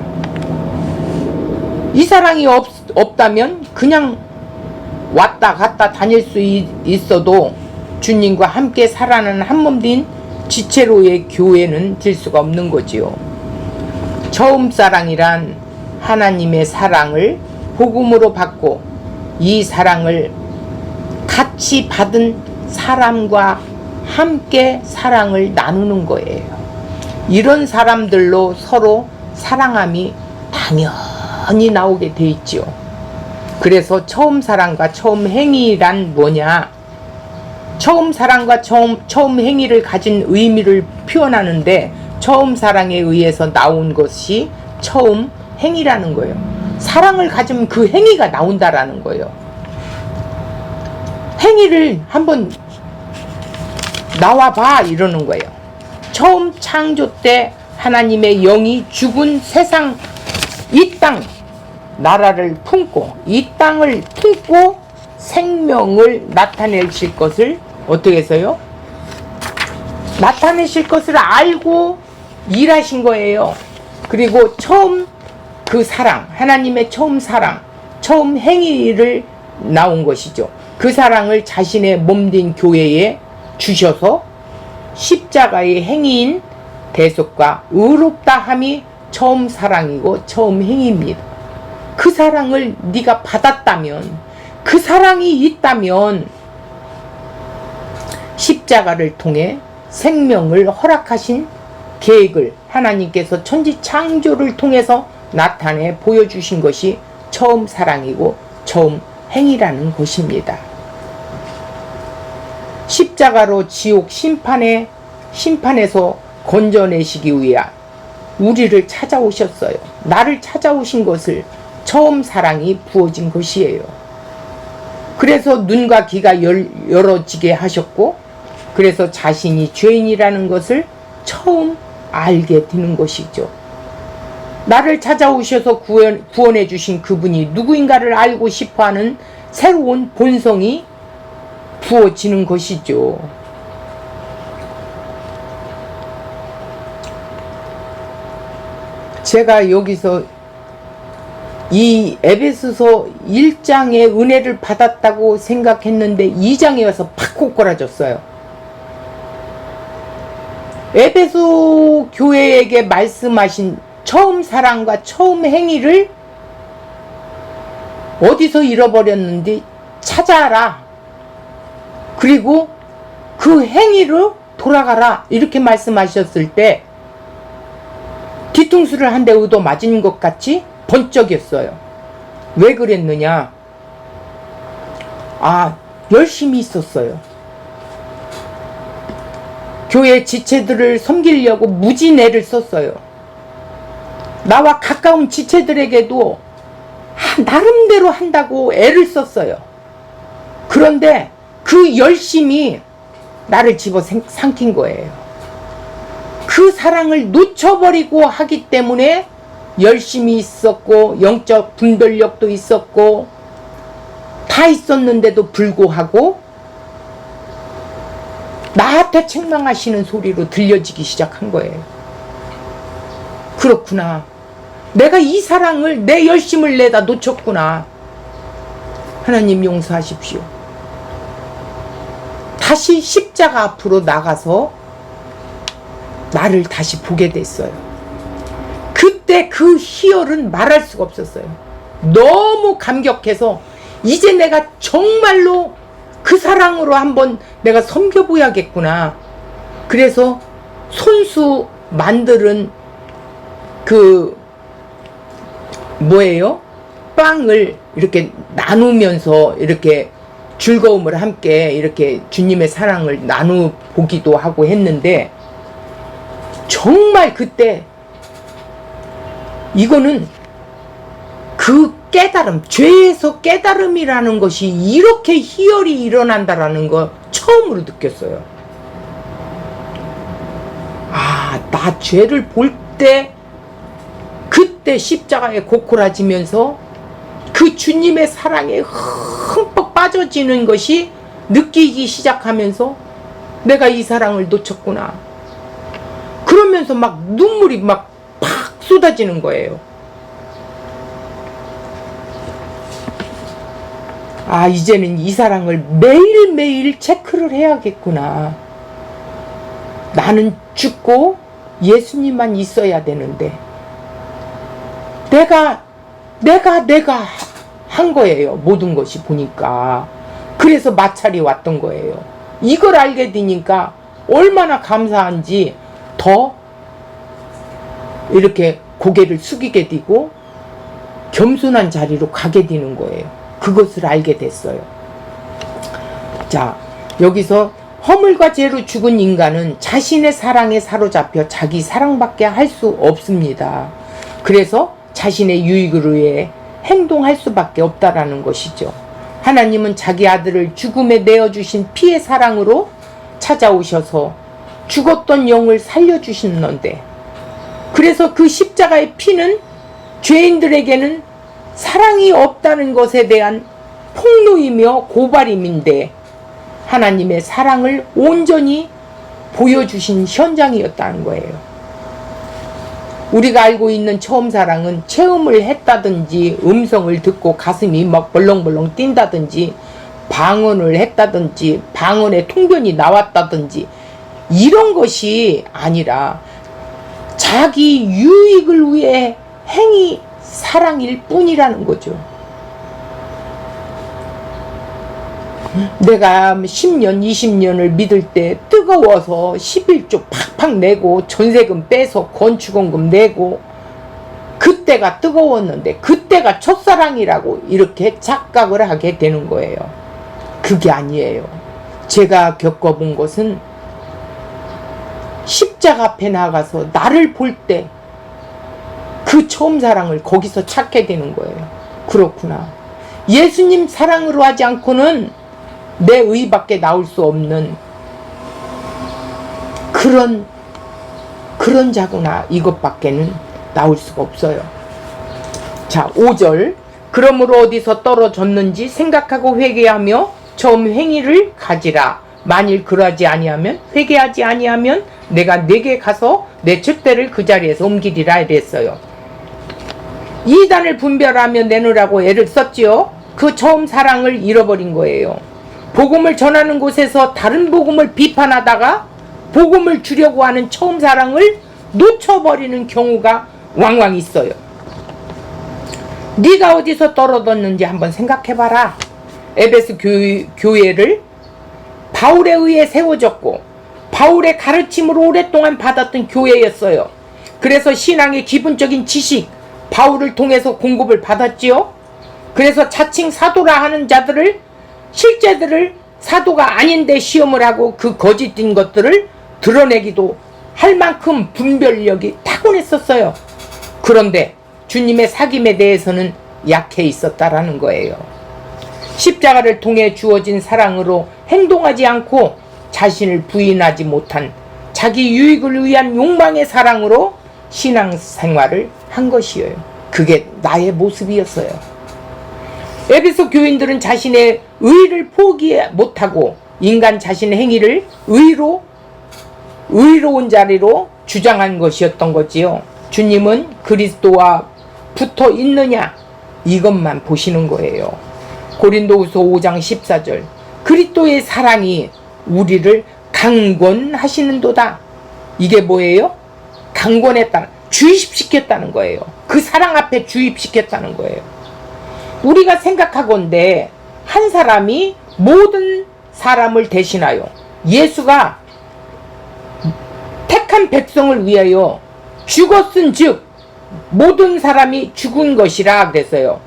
이 사랑이 없다면 그냥 왔다 갔다 다닐 수 있어도 주님과 함께 살아가는 한 몸 된 지체로의 교회는 될 수가 없는 거지요. 처음 사랑이란 하나님의 사랑을 복음으로 받고 이 사랑을 같이 받은 사람과 함께 사랑을 나누는 거예요. 이런 사람들로 서로 사랑함이 뻔히 나오게 돼 있죠. 그래서 처음 사랑과 처음 행위란 뭐냐? 처음 사랑과 처음 행위를 가진 의미를 표현하는데 처음 사랑에 의해서 나온 것이 처음 행위라는 거예요. 사랑을 가지면 그 행위가 나온다라는 거예요. 행위를 한번 나와봐 이러는 거예요. 처음 창조 때 하나님의 영이 죽은 세상 이 땅 나라를 품고 이 땅을 품고 생명을 나타내실 것을 어떻게 해서요? 나타내실 것을 알고 일하신 거예요. 그리고 처음 그 사랑, 하나님의 처음 사랑, 처음 행위를 나온 것이죠. 그 사랑을 자신의 몸된 교회에 주셔서 십자가의 행위인 대속과 의롭다함이 처음 사랑이고 처음 행위입니다. 그 사랑을 네가 받았다면, 그 사랑이 있다면 십자가를 통해 생명을 허락하신 계획을 하나님께서 천지 창조를 통해서 나타내 보여주신 것이 처음 사랑이고 처음 행위라는 것입니다. 십자가로 지옥 심판에서 건져내시기 위해 우리를 찾아오셨어요. 나를 찾아오신 것을 처음 사랑이 부어진 것이에요. 그래서 눈과 귀가 열어지게 하셨고, 그래서 자신이 죄인이라는 것을 처음 알게 되는 것이죠. 나를 찾아오셔서 구원해 주신 그분이 누구인가를 알고 싶어하는 새로운 본성이 부어지는 것이죠. 제가 여기서 이 에베소서 1장의 은혜를 받았다고 생각했는데 2장에 와서 팍 꼬꾸라졌어요. 에베소 교회에게 말씀하신 처음 사랑과 처음 행위를 어디서 잃어버렸는지 찾아라. 그리고 그 행위로 돌아가라. 이렇게 말씀하셨을 때 뒤통수를 한 대 얻어 맞은 것 같이 번쩍였어요. 왜 그랬느냐? 열심히 있었어요. 교회 지체들을 섬기려고 무진 애를 썼어요. 나와 가까운 지체들에게도 나름대로 한다고 애를 썼어요. 그런데 그 열심이 나를 집어 삼킨 거예요. 그 사랑을 놓쳐버리고 하기 때문에 열심히 있었고 영적 분별력도 있었고 다 있었는데도 불구하고 나한테 책망하시는 소리로 들려지기 시작한 거예요. 그렇구나. 내가 이 사랑을, 내 열심을 내다 놓쳤구나. 하나님 용서하십시오. 다시 십자가 앞으로 나가서 나를 다시 보게 됐어요. 그때 그 희열은 말할 수가 없었어요. 너무 감격해서 이제 내가 정말로 그 사랑으로 한번 내가 섬겨보야겠구나. 그래서 손수 만드는 빵을 이렇게 나누면서 이렇게 즐거움을 함께 이렇게 주님의 사랑을 나누보기도 하고 했는데, 정말 그때 이거는 그 깨달음, 죄에서 깨달음이라는 것이 이렇게 희열이 일어난다라는 거 처음으로 느꼈어요. 나 죄를 볼 때 그때 십자가에 고꾸라지면서 그 주님의 사랑에 흠뻑 빠져지는 것이 느끼기 시작하면서 내가 이 사랑을 놓쳤구나. 그러면서 막 눈물이 막 팍 쏟아지는 거예요. 이제는 이 사랑을 매일매일 체크를 해야겠구나. 나는 죽고 예수님만 있어야 되는데 내가 한 거예요. 모든 것이 보니까. 그래서 마찰이 왔던 거예요. 이걸 알게 되니까 얼마나 감사한지 더 이렇게 고개를 숙이게 되고 겸손한 자리로 가게 되는 거예요. 그것을 알게 됐어요. 자, 여기서 허물과 죄로 죽은 인간은 자신의 사랑에 사로잡혀 자기 사랑밖에 할 수 없습니다. 그래서 자신의 유익을 위해 행동할 수밖에 없다라는 것이죠. 하나님은 자기 아들을 죽음에 내어주신 피의 사랑으로 찾아오셔서 죽었던 영을 살려주시는데, 그래서 그 십자가의 피는 죄인들에게는 사랑이 없다는 것에 대한 폭로이며 고발임인데, 하나님의 사랑을 온전히 보여주신 현장이었다는 거예요. 우리가 알고 있는 처음 사랑은 체험을 했다든지, 음성을 듣고 가슴이 막 벌렁벌렁 뛴다든지, 방언을 했다든지, 방언에 통변이 나왔다든지, 이런 것이 아니라 자기 유익을 위해 행위 사랑일 뿐이라는 거죠. 내가 10년, 20년을 믿을 때 뜨거워서 11조 팍팍 내고 전세금 빼서 건축원금 내고, 그때가 뜨거웠는데 그때가 첫사랑이라고 이렇게 착각을 하게 되는 거예요. 그게 아니에요. 제가 겪어본 것은 십자가 앞에 나가서 나를 볼 때 그 처음 사랑을 거기서 찾게 되는 거예요. 그렇구나. 예수님 사랑으로 하지 않고는 내 의밖에 나올 수 없는 그런 자구나. 이것밖에는 나올 수가 없어요. 자, 5절. 그러므로 어디서 떨어졌는지 생각하고 회개하며 처음 행위를 가지라. 만일 그러하지 아니하면, 회개하지 아니하면 내가 네게 가서 내 촛대를 그 자리에서 옮기리라 이랬어요. 이단을 분별하며 내놓으라고 애를 썼지요. 그 처음 사랑을 잃어버린 거예요. 복음을 전하는 곳에서 다른 복음을 비판하다가 복음을 주려고 하는 처음 사랑을 놓쳐버리는 경우가 왕왕 있어요. 네가 어디서 떨어졌는지 한번 생각해봐라. 에베소 교회를 바울에 의해 세워졌고 바울의 가르침으로 오랫동안 받았던 교회였어요. 그래서 신앙의 기본적인 지식, 바울을 통해서 공급을 받았지요. 그래서 자칭 사도라 하는 자들을, 실제들을 사도가 아닌데 시험을 하고 그 거짓된 것들을 드러내기도 할 만큼 분별력이 타고났었어요. 그런데 주님의 사귐에 대해서는 약해 있었다라는 거예요. 십자가를 통해 주어진 사랑으로 행동하지 않고 자신을 부인하지 못한 자기 유익을 위한 욕망의 사랑으로 신앙생활을 한 것이에요. 그게 나의 모습이었어요. 에베소 교인들은 자신의 의를 포기 못하고 인간 자신의 행위를 의로운 자리로 주장한 것이었던 거지요. 주님은 그리스도와 붙어 있느냐, 이것만 보시는 거예요. 고린도후서 5장 14절. 그리스도의 사랑이 우리를 강권하시는도다. 이게 뭐예요? 강권했다는, 주입시켰다는 거예요. 그 사랑 앞에 주입시켰다는 거예요. 우리가 생각하건대 한 사람이 모든 사람을 대신하여, 예수가 택한 백성을 위하여 죽었은 즉 모든 사람이 죽은 것이라 그랬어요.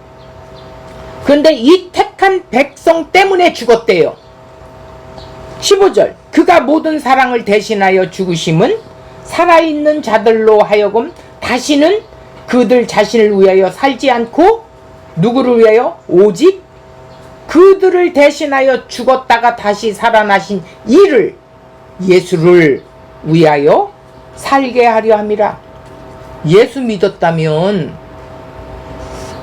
그런데 이 택한 백성 때문에 죽었대요. 15절. 그가 모든 사랑을 대신하여 죽으심은 살아있는 자들로 하여금 다시는 그들 자신을 위하여 살지 않고 누구를 위하여? 오직 그들을 대신하여 죽었다가 다시 살아나신 이를, 예수를 위하여 살게 하려 함이라. 예수 믿었다면,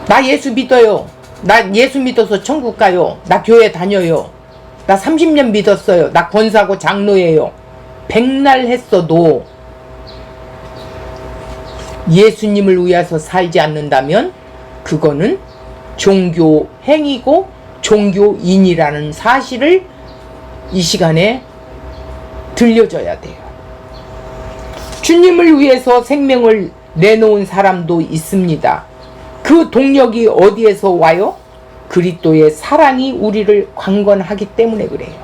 나 예수 믿어요, 나 예수 믿어서 천국 가요, 나 교회 다녀요, 나 30년 믿었어요, 나 권사고 장로예요, 백날 했어도 예수님을 위해서 살지 않는다면 그거는 종교 행위고 종교인이라는 사실을 이 시간에 들려줘야 돼요. 주님을 위해서 생명을 내놓은 사람도 있습니다. 그 동력이 어디에서 와요? 그리스도의 사랑이 우리를 강권하기 때문에 그래요.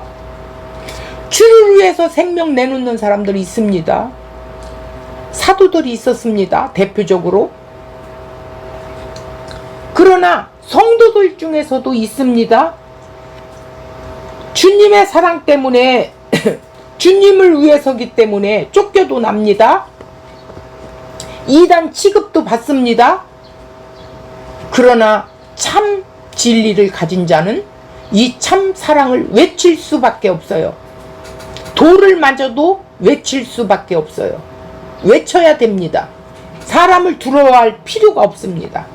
주를 위해서 생명 내놓는 사람들이 있습니다. 사도들이 있었습니다. 대표적으로 그러나 성도들 중에서도 있습니다. 주님의 사랑 때문에 주님을 위해서기 때문에 쫓겨도 납니다. 이단 취급도 받습니다. 그러나 참 진리를 가진 자는 이 참 사랑을 외칠 수밖에 없어요. 돌을 맞아도 외칠 수밖에 없어요. 외쳐야 됩니다. 사람을 두려워할 필요가 없습니다.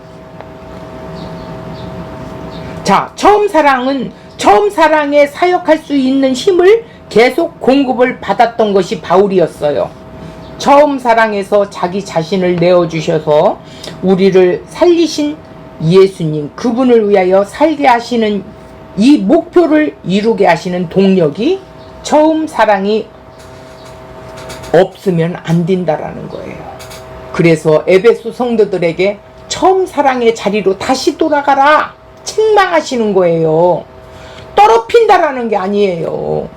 자, 처음 사랑에 사역할 수 있는 힘을 계속 공급을 받았던 것이 바울이었어요. 처음 사랑에서 자기 자신을 내어주셔서 우리를 살리신 예수님, 그분을 위하여 살게 하시는 이 목표를 이루게 하시는 동력이 처음 사랑이 없으면 안 된다라는 거예요. 그래서 에베소 성도들에게 처음 사랑의 자리로 다시 돌아가라 책망하시는 거예요. 떨어핀다라는 게 아니에요.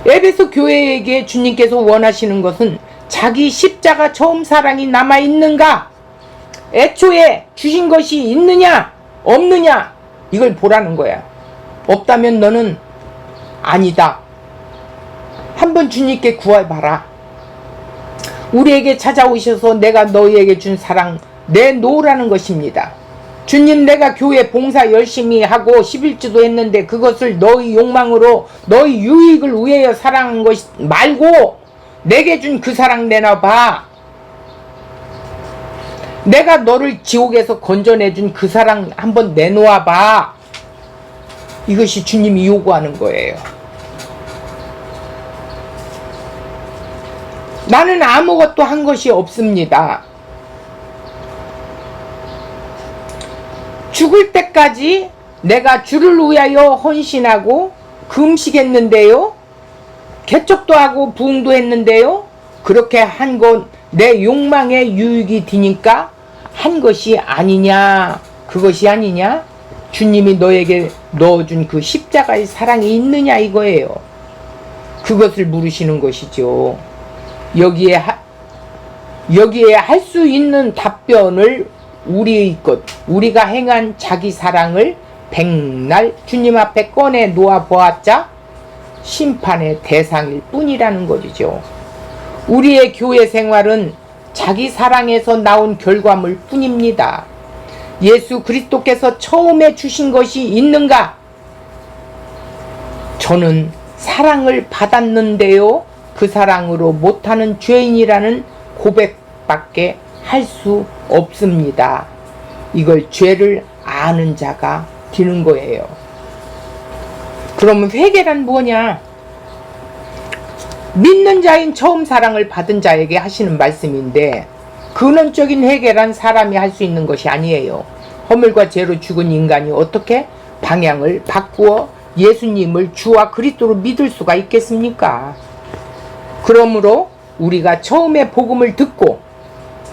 에베소 교회에게 주님께서 원하시는 것은 자기 십자가 처음 사랑이 남아있는가, 애초에 주신 것이 있느냐 없느냐, 이걸 보라는 거야. 없다면 너는 아니다. 한번 주님께 구해봐라. 우리에게 찾아오셔서 내가 너희에게 준 사랑 내놓으라는 것입니다. 주님, 내가 교회 봉사 열심히 하고 11주도 했는데 그것을 너희 욕망으로 너희 유익을 위하여 사랑한 것 말고 내게 준 그 사랑 내놔봐. 내가 너를 지옥에서 건져내준 그 사랑 한번 내놓아봐. 이것이 주님이 요구하는 거예요. 나는 아무것도 한 것이 없습니다. 죽을 때까지 내가 주를 위하여 헌신하고 금식했는데요. 개척도 하고 부흥도 했는데요. 그렇게 한 건 내 욕망의 유익이 되니까 한 것이 아니냐, 그것이 아니냐, 주님이 너에게 넣어준 그 십자가의 사랑이 있느냐 이거예요. 그것을 물으시는 것이죠. 여기에 할 수 있는 답변을 우리의 것, 우리가 행한 자기 사랑을 백날 주님 앞에 꺼내 놓아 보았자 심판의 대상일 뿐이라는 것이죠. 우리의 교회 생활은 자기 사랑에서 나온 결과물 뿐입니다. 예수 그리스도께서 처음에 주신 것이 있는가? 저는 사랑을 받았는데요, 그 사랑으로 못하는 죄인이라는 고백밖에 할 수 없습니다. 이걸 죄를 아는 자가 되는 거예요. 그러면 회개란 뭐냐? 믿는 자인 처음 사랑을 받은 자에게 하시는 말씀인데, 근원적인 회개란 사람이 할 수 있는 것이 아니에요. 허물과 죄로 죽은 인간이 어떻게 방향을 바꾸어 예수님을 주와 그리스도로 믿을 수가 있겠습니까? 그러므로 우리가 처음에 복음을 듣고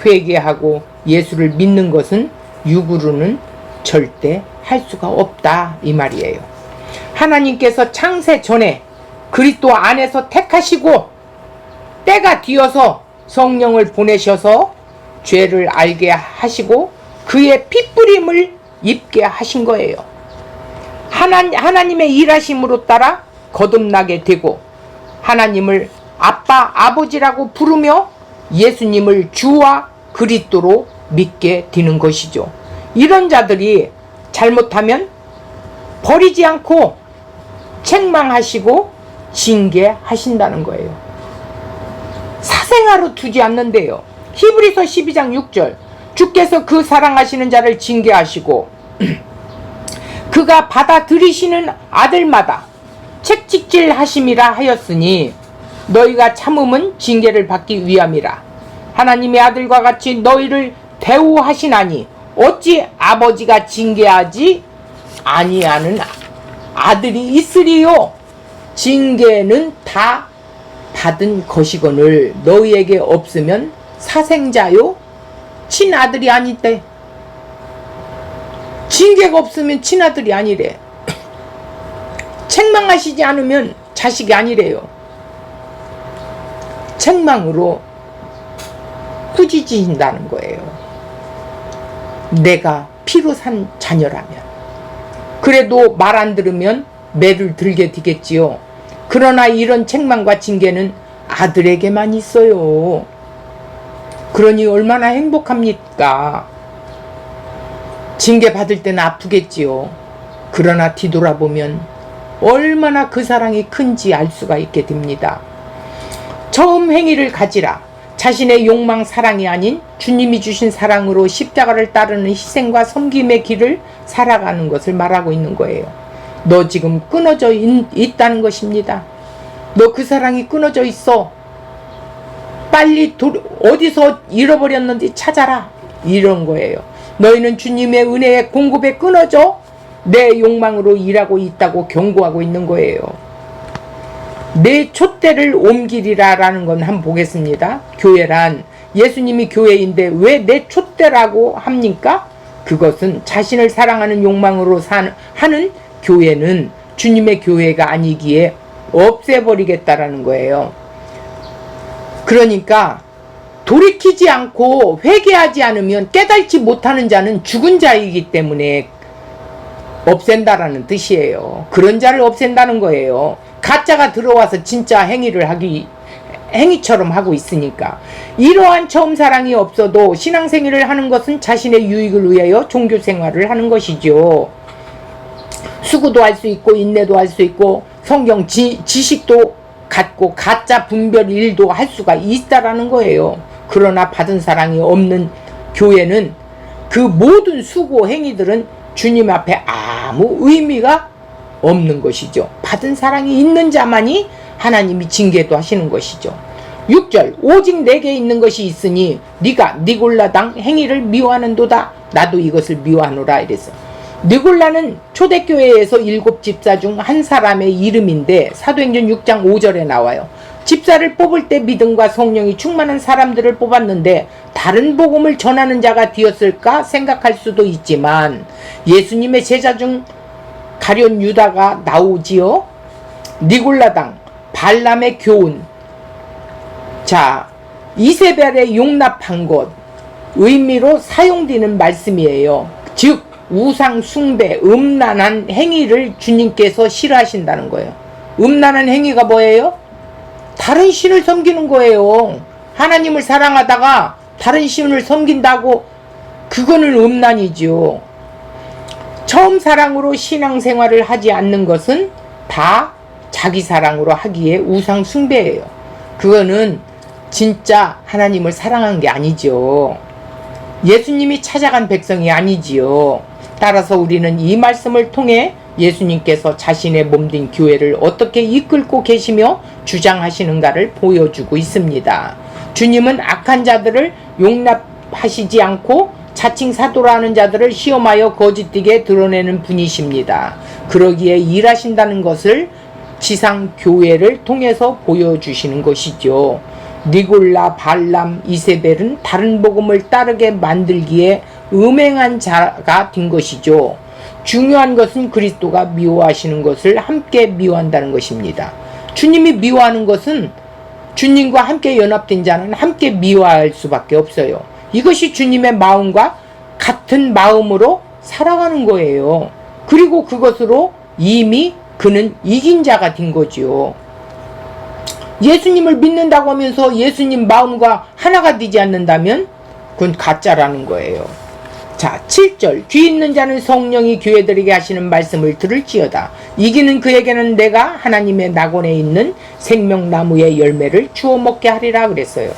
회개하고 예수를 믿는 것은 육으로는 절대 할 수가 없다 이 말이에요. 하나님께서 창세 전에 그리스도 안에서 택하시고 때가 뒤어서 성령을 보내셔서 죄를 알게 하시고 그의 핏부림을 입게 하신 거예요. 하나님의 일하심으로 따라 거듭나게 되고 하나님을 아빠, 아버지라고 부르며 예수님을 주와 그리스도로 믿게 되는 것이죠. 이런 자들이 잘못하면 버리지 않고 책망하시고 징계하신다는 거예요. 사생아로 두지 않는데요. 히브리서 12장 6절, 주께서 그 사랑하시는 자를 징계하시고 그가 받아들이시는 아들마다 책찍질 하심이라 하였으니 너희가 참음은 징계를 받기 위함이라. 하나님의 아들과 같이 너희를 대우하시나니 어찌 아버지가 징계하지 아니하는 아들이 있으리요. 징계는 다 받은 것이거늘 너희에게 없으면 사생자요 친아들이 아니대. 징계가 없으면 친아들이 아니래. 책망하시지 않으면 자식이 아니래요. 책망으로 꾸짖으신다는 거예요. 내가 피로 산 자녀라면. 그래도 말 안 들으면 매를 들게 되겠지요. 그러나 이런 책망과 징계는 아들에게만 있어요. 그러니 얼마나 행복합니까? 징계 받을 때는 아프겠지요. 그러나 뒤돌아보면 얼마나 그 사랑이 큰지 알 수가 있게 됩니다. 처음 행위를 가지라. 자신의 욕망 사랑이 아닌 주님이 주신 사랑으로 십자가를 따르는 희생과 섬김의 길을 살아가는 것을 말하고 있는 거예요. 너 지금 끊어져 있다는 것입니다. 너 그 사랑이 끊어져 있어. 빨리 어디서 잃어버렸는지 찾아라. 이런 거예요. 너희는 주님의 은혜의 공급에 끊어져 내 욕망으로 일하고 있다고 경고하고 있는 거예요. 내 촛대를 옮기리라 라는 건 한번 보겠습니다. 교회란 예수님이 교회인데 왜 내 촛대라고 합니까? 그것은 자신을 사랑하는 욕망으로 하는 교회는 주님의 교회가 아니기에 없애버리겠다라는 거예요. 그러니까 돌이키지 않고 회개하지 않으면 깨닫지 못하는 자는 죽은 자이기 때문에 없앤다라는 뜻이에요. 그런 자를 없앤다는 거예요. 가짜가 들어와서 진짜 행위처럼 하고 있으니까. 이러한 처음 사랑이 없어도 신앙생활을 하는 것은 자신의 유익을 위하여 종교생활을 하는 것이죠. 수고도 할 수 있고 인내도 할 수 있고 성경 지식도 갖고 가짜 분별 일도 할 수가 있다라는 거예요. 그러나 받은 사랑이 없는 교회는 그 모든 수고 행위들은 주님 앞에 아무 의미가 없는 것이죠. 받은 사랑이 있는 자만이 하나님이 징계도 하시는 것이죠. 6절 오직 내게 있는 것이 있으니 네가 니골라당 행위를 미워하는도다. 나도 이것을 미워하노라 이랬어. 니골라는 초대교회에서 7집사 중 한 사람의 이름인데 사도행전 6장 5절에 나와요. 집사를 뽑을 때 믿음과 성령이 충만한 사람들을 뽑았는데 다른 복음을 전하는 자가 되었을까 생각할 수도 있지만 예수님의 제자 중 가룟 유다가 나오지요. 니골라당 발람의 교훈. 자, 이세벨의 용납한 것 의미로 사용되는 말씀이에요. 즉 우상 숭배, 음란한 행위를 주님께서 싫어하신다는 거예요. 음란한 행위가 뭐예요? 다른 신을 섬기는 거예요. 하나님을 사랑하다가 다른 신을 섬긴다고 그거는 음란이죠. 처음 사랑으로 신앙생활을 하지 않는 것은 다 자기 사랑으로 하기에 우상 숭배예요. 그거는 진짜 하나님을 사랑한 게 아니죠. 예수님이 찾아간 백성이 아니지요. 따라서 우리는 이 말씀을 통해 예수님께서 자신의 몸된 교회를 어떻게 이끌고 계시며 주장하시는가를 보여주고 있습니다. 주님은 악한 자들을 용납하시지 않고 자칭 사도라는 자들을 시험하여 거짓되게 드러내는 분이십니다. 그러기에 일하신다는 것을 지상 교회를 통해서 보여주시는 것이죠. 니골라, 발람, 이세벨은 다른 복음을 따르게 만들기에 음행한 자가 된 것이죠. 중요한 것은 그리스도가 미워하시는 것을 함께 미워한다는 것입니다. 주님이 미워하는 것은 주님과 함께 연합된 자는 함께 미워할 수밖에 없어요. 이것이 주님의 마음과 같은 마음으로 살아가는 거예요. 그리고 그것으로 이미 그는 이긴 자가 된 거지요. 예수님을 믿는다고 하면서 예수님 마음과 하나가 되지 않는다면 그건 가짜라는 거예요. 자, 7절 귀 있는 자는 성령이 교회들에게 하시는 말씀을 들을지어다. 이기는 그에게는 내가 하나님의 낙원에 있는 생명나무의 열매를 주워 먹게 하리라 그랬어요.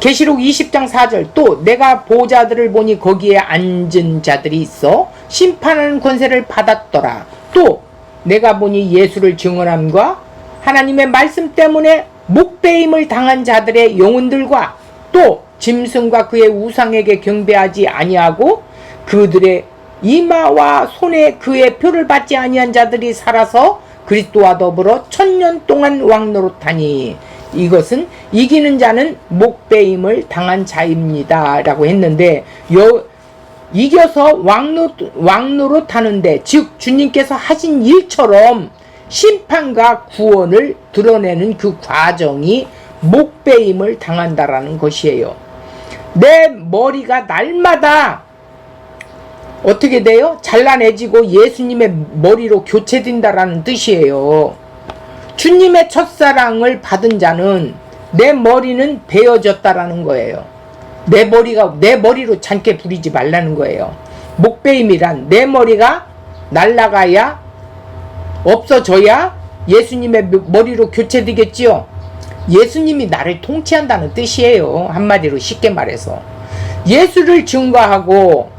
계시록 20장 4절 또 내가 보좌들을 보니 거기에 앉은 자들이 있어 심판하는 권세를 받았더라. 또 내가 보니 예수를 증언함과 하나님의 말씀 때문에 목배임을 당한 자들의 영혼들과 또 짐승과 그의 우상에게 경배하지 아니하고 그들의 이마와 손에 그의 표를 받지 아니한 자들이 살아서 그리스도와 더불어 1000년 동안 왕노릇하니 이것은 이기는 자는 목배임을 당한 자입니다 라고 했는데 이겨서 왕노릇하는데 즉 주님께서 하신 일처럼 심판과 구원을 드러내는 그 과정이 목배임을 당한다라는 것이에요. 내 머리가 날마다 어떻게 돼요? 잘라내지고 예수님의 머리로 교체된다라는 뜻이에요. 주님의 첫사랑을 받은 자는 내 머리는 베어졌다라는 거예요. 내 머리로 잔께 부리지 말라는 거예요. 목베임이란 내 머리가 날아가야, 없어져야 예수님의 머리로 교체되겠지요. 예수님이 나를 통치한다는 뜻이에요. 한마디로 쉽게 말해서 예수를 증거하고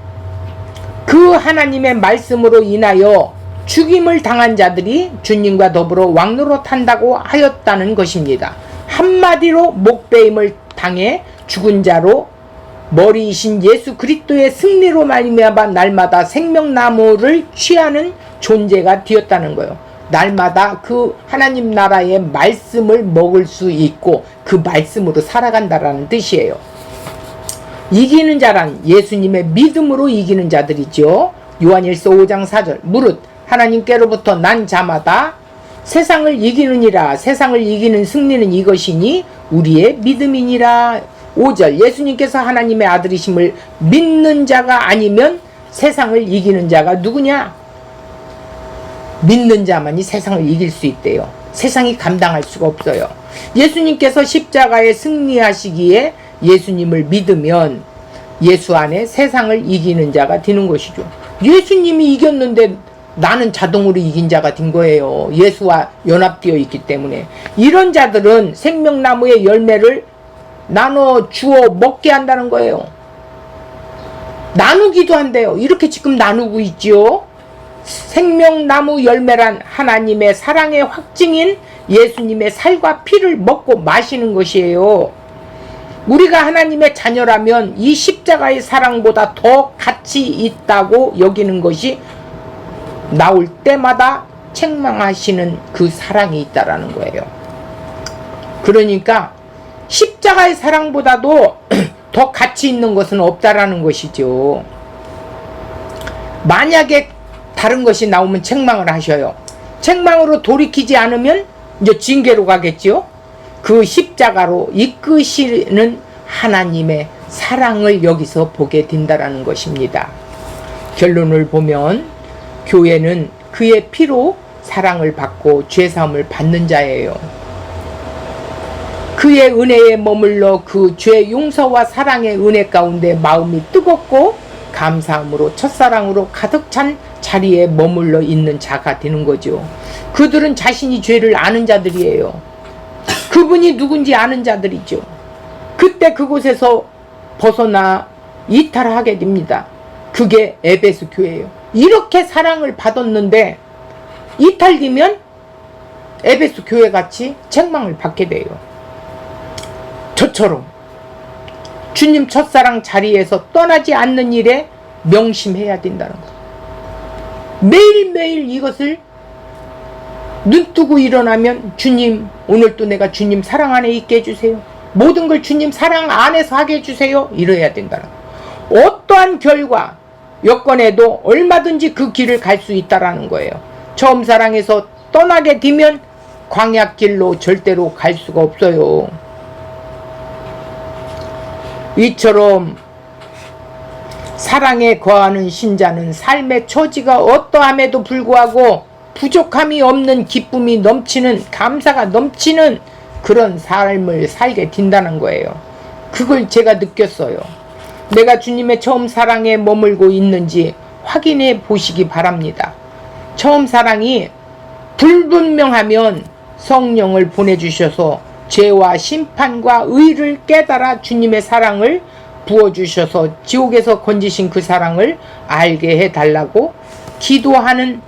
그 하나님의 말씀으로 인하여 죽임을 당한 자들이 주님과 더불어 왕노릇한다고 하였다는 것입니다. 한마디로 목베임을 당해 죽은 자로 머리이신 예수 그리스도의 승리로 말미암아 날마다 생명나무를 취하는 존재가 되었다는 거예요. 날마다 그 하나님 나라의 말씀을 먹을 수 있고 그 말씀으로 살아간다라는 뜻이에요. 이기는 자란 예수님의 믿음으로 이기는 자들이죠. 요한일서 5장 4절 무릇 하나님께로부터 난 자마다 세상을 이기느니라. 세상을 이기는 승리는 이것이니 우리의 믿음이니라. 5절 예수님께서 하나님의 아들이심을 믿는 자가 아니면 세상을 이기는 자가 누구냐? 믿는 자만이 세상을 이길 수 있대요. 세상이 감당할 수가 없어요. 예수님께서 십자가에 승리하시기에 예수님을 믿으면 예수 안에 세상을 이기는 자가 되는 것이죠. 예수님이 이겼는데 나는 자동으로 이긴 자가 된 거예요. 예수와 연합되어 있기 때문에. 이런 자들은 생명나무의 열매를 나눠 주어 먹게 한다는 거예요. 나누기도 한대요. 이렇게 지금 나누고 있지요. 생명나무 열매란 하나님의 사랑의 확증인 예수님의 살과 피를 먹고 마시는 것이에요. 우리가 하나님의 자녀라면 이 십자가의 사랑보다 더 가치 있다고 여기는 것이 나올 때마다 책망하시는 그 사랑이 있다라는 거예요. 그러니까 십자가의 사랑보다도 더 가치 있는 것은 없다라는 것이죠. 만약에 다른 것이 나오면 책망을 하셔요. 책망으로 돌이키지 않으면 이제 징계로 가겠죠. 그 십자가로 이끄시는 하나님의 사랑을 여기서 보게 된다라는 것입니다. 결론을 보면 교회는 그의 피로 사랑을 받고 죄사함을 받는 자예요. 그의 은혜에 머물러 그 죄 용서와 사랑의 은혜 가운데 마음이 뜨겁고 감사함으로 첫사랑으로 가득 찬 자리에 머물러 있는 자가 되는 거죠. 그들은 자신이 죄를 아는 자들이에요. 그분이 누군지 아는 자들이죠. 그때 그곳에서 벗어나 이탈하게 됩니다. 그게 에베소 교회예요. 이렇게 사랑을 받았는데 이탈되면 에베소 교회같이 책망을 받게 돼요. 저처럼 주님 첫사랑 자리에서 떠나지 않는 일에 명심해야 된다는 것. 매일매일 이것을 눈뜨고 일어나면 주님 오늘도 내가 주님 사랑 안에 있게 해주세요. 모든 걸 주님 사랑 안에서 하게 해주세요. 이래야 된다는 것. 어떠한 결과 여건에도 얼마든지 그 길을 갈 수 있다라는 거예요. 처음 사랑에서 떠나게 되면 광야길로 절대로 갈 수가 없어요. 이처럼 사랑에 거하는 신자는 삶의 처지가 어떠함에도 불구하고 부족함이 없는 기쁨이 넘치는 감사가 넘치는 그런 삶을 살게 된다는 거예요. 그걸 제가 느꼈어요. 내가 주님의 처음 사랑에 머물고 있는지 확인해 보시기 바랍니다. 처음 사랑이 불분명하면 성령을 보내주셔서 죄와 심판과 의를 깨달아 주님의 사랑을 부어주셔서 지옥에서 건지신 그 사랑을 알게 해달라고 기도하는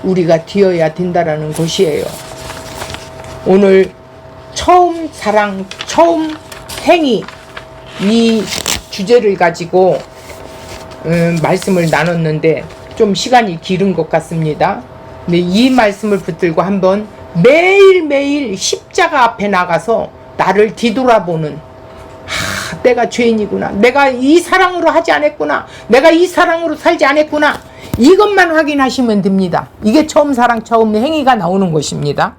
우리가 되어야 된다라는 것이에요. 오늘 처음 사랑, 처음 행위 이 주제를 가지고 말씀을 나눴는데 좀 시간이 길은 것 같습니다. 근데 이 말씀을 붙들고 한번 매일매일 십자가 앞에 나가서 나를 뒤돌아보는 내가 죄인이구나. 내가 이 사랑으로 하지 않았구나. 내가 이 사랑으로 살지 않았구나. 이것만 확인하시면 됩니다. 이게 처음 사랑, 처음 행위가 나오는 것입니다.